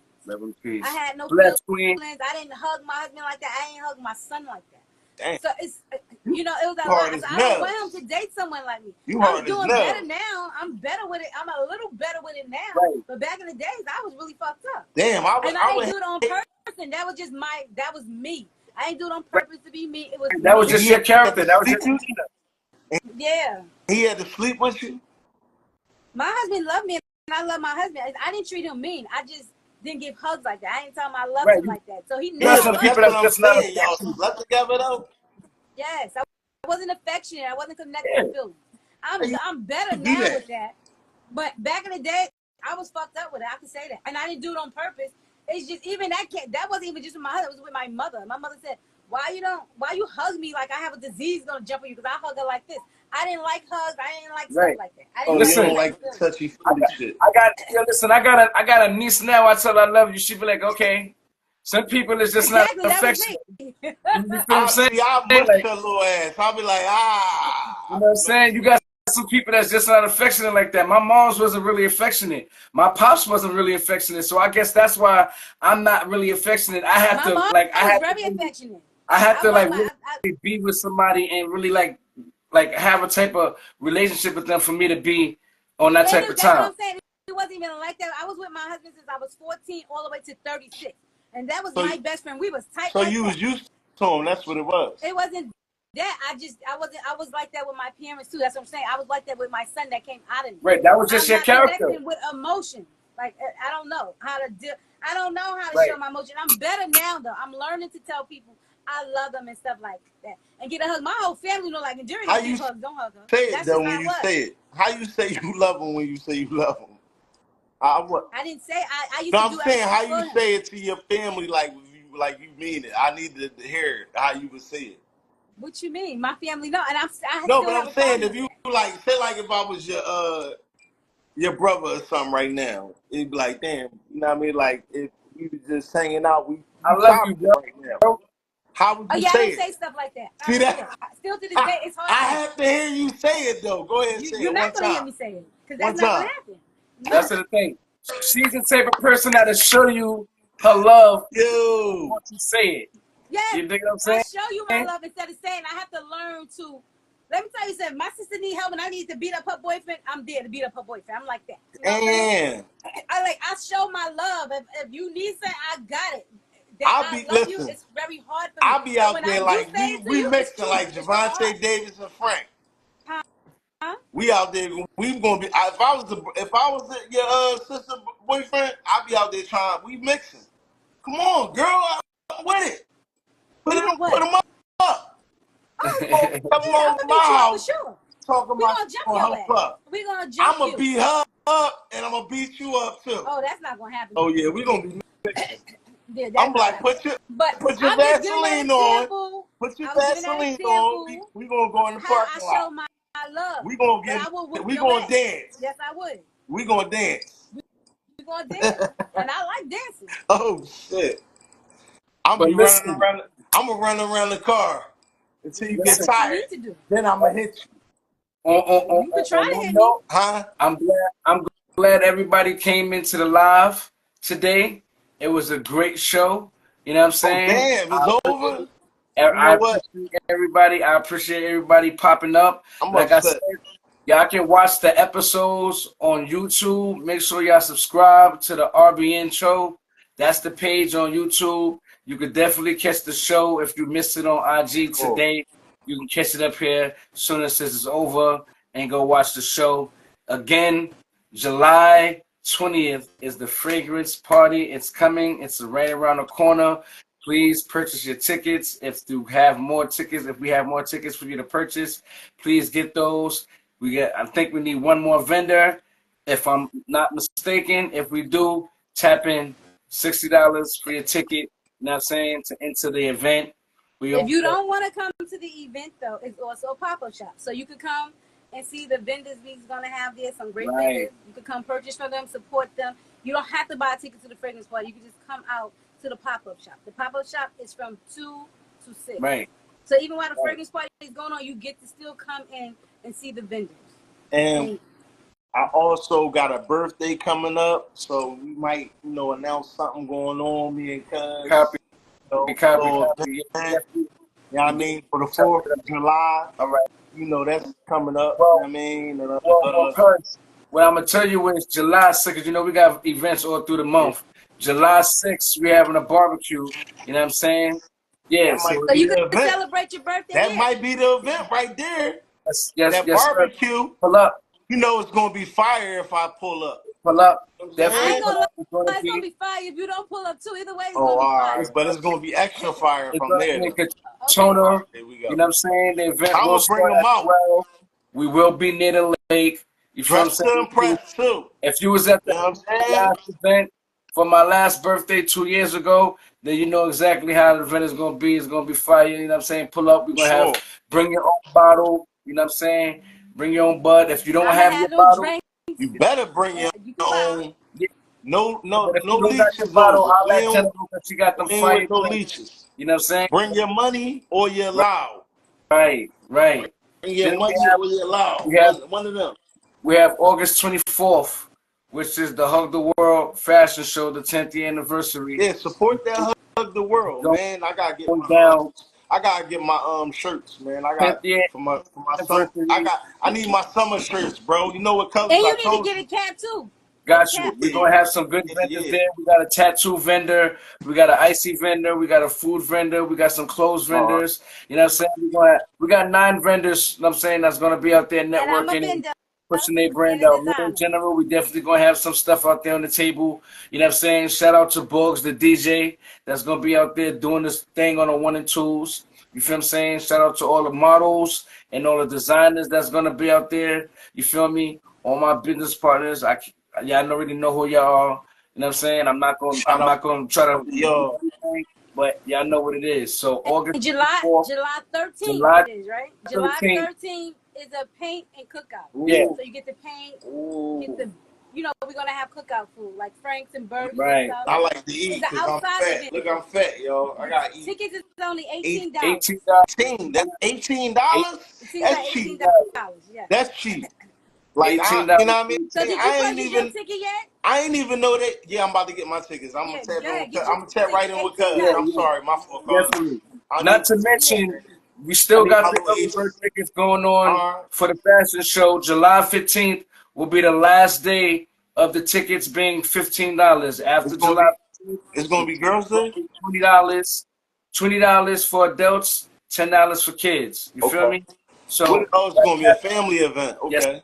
I had no Bless feelings. Queen. I didn't hug my husband like that. I ain't hug my son like that. Damn, So it's it was a you hard lot. as So I don't want nails. him to date someone like me. You I'm hard as doing better nails. now. I'm better with it. I'm a little better with it now. Right. But back in the days, I was really fucked up. Damn, And I I didn't would. do it on purpose. That was just that was me. I didn't do it on purpose to be me. It was That was me. just He your had character. to That was sleep your you. Yeah. He had to sleep with you. My husband loved me, and I love my husband. I didn't treat him mean. I just didn't give hugs like that. I didn't tell him I loved right. him like that. So he You got never Yeah, some but loved people that's me. what that's I'm just not saying. Y'all affectionate. slept together though. Yes, I wasn't affectionate. I wasn't connected Yeah. with feelings. You I'm better be now that. with that. But back in the day, I was fucked up with it. I can say that, and I didn't do it on purpose. It's just even that wasn't even just with my husband. It was with my mother. My mother said, why you hug me like I have a disease gonna jump on you? Because I hug her like this. I didn't like hugs. I didn't like stuff Right. like that. I Oh, didn't you like don't Listen, touching like feelings. touchy I feely got, shit. listen, I got a niece now. I tell her I love you. She be like, okay. Some people is just not Exactly, that was affectionate. me. You feel what I'm saying? I mush Like, her little ass. I'll be like, you know what I'm saying? You got some people that's just not affectionate like that. My mom's wasn't really affectionate. My pops wasn't really affectionate. So I guess that's why I'm not really affectionate. My mom was very affectionate. I had to was like really be with somebody and really like have a type of relationship with them for me to be on that type of that's what time. I'm saying. It wasn't even like that. I was with my husband since I was 14 all the way to 36. And that was so, my best friend. We was tight so like you that. was used to him. That's what it was. It wasn't that. I was like that with my parents too. That's what I'm saying. I was like that with my son that came out of me. Right. That was just I'm your not character. connecting with emotion. Like I don't know how to deal. I don't know how to Right. show my emotion. I'm better now though. I'm learning to tell people I love them and stuff like that, and get a hug. My whole family know, like, Enduri How don't you give hugs, don't hug her. say it That's though just when how it you was. say it? How you say you love them when you say you love them? I didn't say I used No, to I'm do saying how everything for you him. say it to your family, like you mean it. I need to hear it, how you would say it. What you mean? My family know, and I No, still but have I'm a saying problem if with you that. like, say like if I was your brother or something right now, it'd be like, damn, you know what I mean? Like if we was just hanging out, we I love you, chopping bro. right now. How would Oh you yeah, I say don't it? say stuff like that. I See don't do that? that. Still to this day, it's hard I for me. have to hear you say it though. Go ahead and say You're it not one gonna hear time. me say it because One that's not gonna time. happen. That's No. the thing. She's the type of person that'll show you her love Yo. once you say it. Yes, You dig what I'm I saying? show you my love instead of saying. I have to learn to. Let me tell you something. My sister need help and I need to beat up her boyfriend. I'm there to beat up her boyfriend. I'm like that. You know what I'm saying? I show my love. If you need something, I got it. That I love you. It's very hard for me. I'll be So out when there I do like say it to we you, it's mixing true. like It's from the heart. Javante Davis and Frank. Huh? We out there. We gonna be. If I was your sister boyfriend, I'd be out there trying. We mixing. Come on, girl, I'm with it. Put You with them what? up. Oh Come yeah, I'm on gonna to beat you my up for house. sure. Talking We about gonna jump gonna your help ass. up. We gonna jump I'm gonna you. beat her up and I'm gonna beat you up too. Oh, that's not gonna happen. Oh yeah, we gonna be mixing. Yeah, I'm that's not like, gonna happen. But put your I'm just giving that Vaseline on. example. Put your I was giving that Vaseline on. example We gonna go in the how I parking show lot. my love. We gonna But I will whoop we your gonna ass. dance. Yes, I would. We gonna dance. We gonna dance, and I like dancing. Oh shit! I'm But be running listen, around. I'm gonna run around the car until you get That's what you tired. need to do. Then I'm gonna hit you. You could try on to that hit me. note, Huh? I'm glad everybody came into the live today. It was a great show. You know what I'm Oh saying? damn! It's over. You I know what? appreciate everybody. I appreciate everybody popping up. I'm Like I said, upset. y'all can watch the episodes on YouTube. Make sure y'all subscribe to the RBN show. That's the page on YouTube. You could definitely catch the show if you missed it on IG today. You can catch it up here as soon as this is over and go watch the show. Again, July 20th is the fragrance party. It's coming. It's right around the corner. Please purchase your tickets. If we have more tickets for you to purchase, please get those. I think we need one more vendor, if I'm not mistaken. If we do, tap in $60 for your ticket. You know what I'm saying? To enter the event. If you don't want to come to the event, though, it's also a pop-up shop. So you could come and see the vendors we're going to have there, some great vendors. You could come purchase from them, support them. You don't have to buy a ticket to the fragrance party. You can just come out to the pop-up shop. The pop-up shop is from 2 to 6. Right. So even while the fragrance party is going on, you get to still come in and see the vendors. And I also got a birthday coming up, so we might, announce something going on. Me and Cuz. Copy. You know what I mean? For the 4th of July. All right. That's coming up. Well, you know what I mean? And, what I'm going to tell you is July 6th, we got events all through the month. July 6th, we're having a barbecue. You know what I'm saying? Yeah. So you can celebrate your birthday. That might be the event right there. Yes, that barbecue. Sir. Pull up. It's going to be fire if I pull up. Pull up. Definitely. It's going to be fire if you don't pull up too. Either way, it's going to be fire. But it's going to be extra fire from there. Toner, you know what I'm saying? The event I'm going to bring them out. Well. We will be near the lake. You feel what I'm saying? Impress too. If you was at the last event for my last birthday 2 years ago, then you know exactly how the event is going to be. It's going to be fire. You know what I'm saying? Pull up. We're going to bring your own bottle. You know what I'm saying? Bring your own bud. If you don't have your bottle, you better bring your own. No leeches. Bottle, I'll let them know that you got them fire. No leeches. You know what I'm saying? Bring your money or your loud. Right. Bring your money or your loud. One of them. We have August 24th, which is the Hug the World fashion show, the 10th year anniversary. Yeah, support that Hug the World, man. I gotta get my shirts, man. I got for my summer. I need my summer shirts, bro. You know what colors? And you need to get a cap too. Got you. We're gonna have some good vendors there. We got a tattoo vendor, we got an icy vendor, we got a food vendor, we got some clothes vendors. You know what I'm saying? We got 9 vendors, you know what I'm saying, that's gonna be out there networking. And I'm a vendor. pushing their brand and a out. Me in designer. general, we definitely gonna have some stuff out there on the table. You know what I'm saying? Shout out to Bugs, the DJ, that's gonna be out there doing this thing on the 1 and 2s. You feel what I'm saying? Shout out to all the models and all the designers that's gonna be out there. You feel me? All my business partners, y'all already know who y'all are. You know what I'm saying? I'm not gonna try to Yo, everything, but y'all know what it is. So August July 4th, 13th July it is, right? July 13th. 13th is a paint and cookout. Yeah. So you get to paint, get the, you know, we're gonna have cookout food like Franks and burgers Right. and stuff. I like to eat It's an because I'm outside fat. event. Look, I'm fat, yo. I gotta eat. Tickets is only $18. $18. That's $18. That's cheap. $18. Yeah. That's cheap. Like you know what I mean? So did you purchase your ticket yet? I ain't even know that. Yeah, I'm about to get my tickets. I'm gonna tap right in with Cuz. Yeah, I'm sorry, my fault, Cuz. definitely. Not to mention, we still got the early bird tickets going on for the fashion show. July 15th will be the last day of the tickets being $15. After July 15th, it's gonna be Girls Day. $20. $20 for adults, $10 for kids. You feel me? So it's gonna be a family event. Okay. Yes.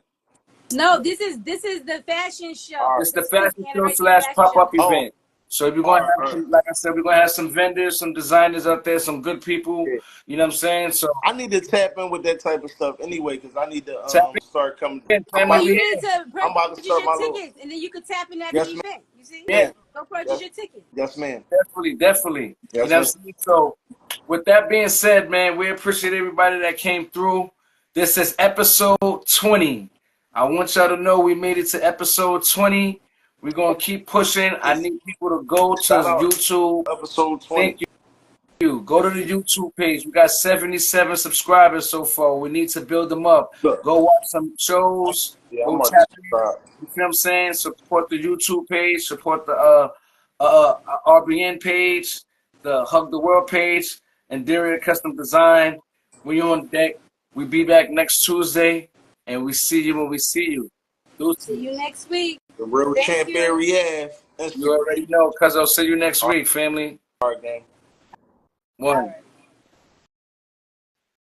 No, this is the fashion show. It's the fashion show / pop-up event. So we're gonna have some, like I said, we're gonna have some vendors, some designers out there, some good people. You know what I'm saying? So I need to tap in with that type of stuff anyway, because I need to start coming. You need to purchase start your my tickets, and then you can tap in at the event. You see? Yeah. Go purchase your ticket. Yes, ma'am. Definitely. You know what I'm saying? So with that being said, man, we appreciate everybody that came through. This is episode 20. I want y'all to know we made it to episode 20. We're going to keep pushing. I need people to go to YouTube. Episode 20. Thank you. Go to the YouTube page. We got 77 subscribers so far. We need to build them up. Go watch some shows. Go tap in. You feel what I'm saying? Support the YouTube page. Support the RBN page, the Hug the World page, and Daria Custom Design. We on deck. We be back next Tuesday. And we see you when we see you. See you next week. The real champion Riev. You already know, cuz I'll see you next week, family. All right, gang. One.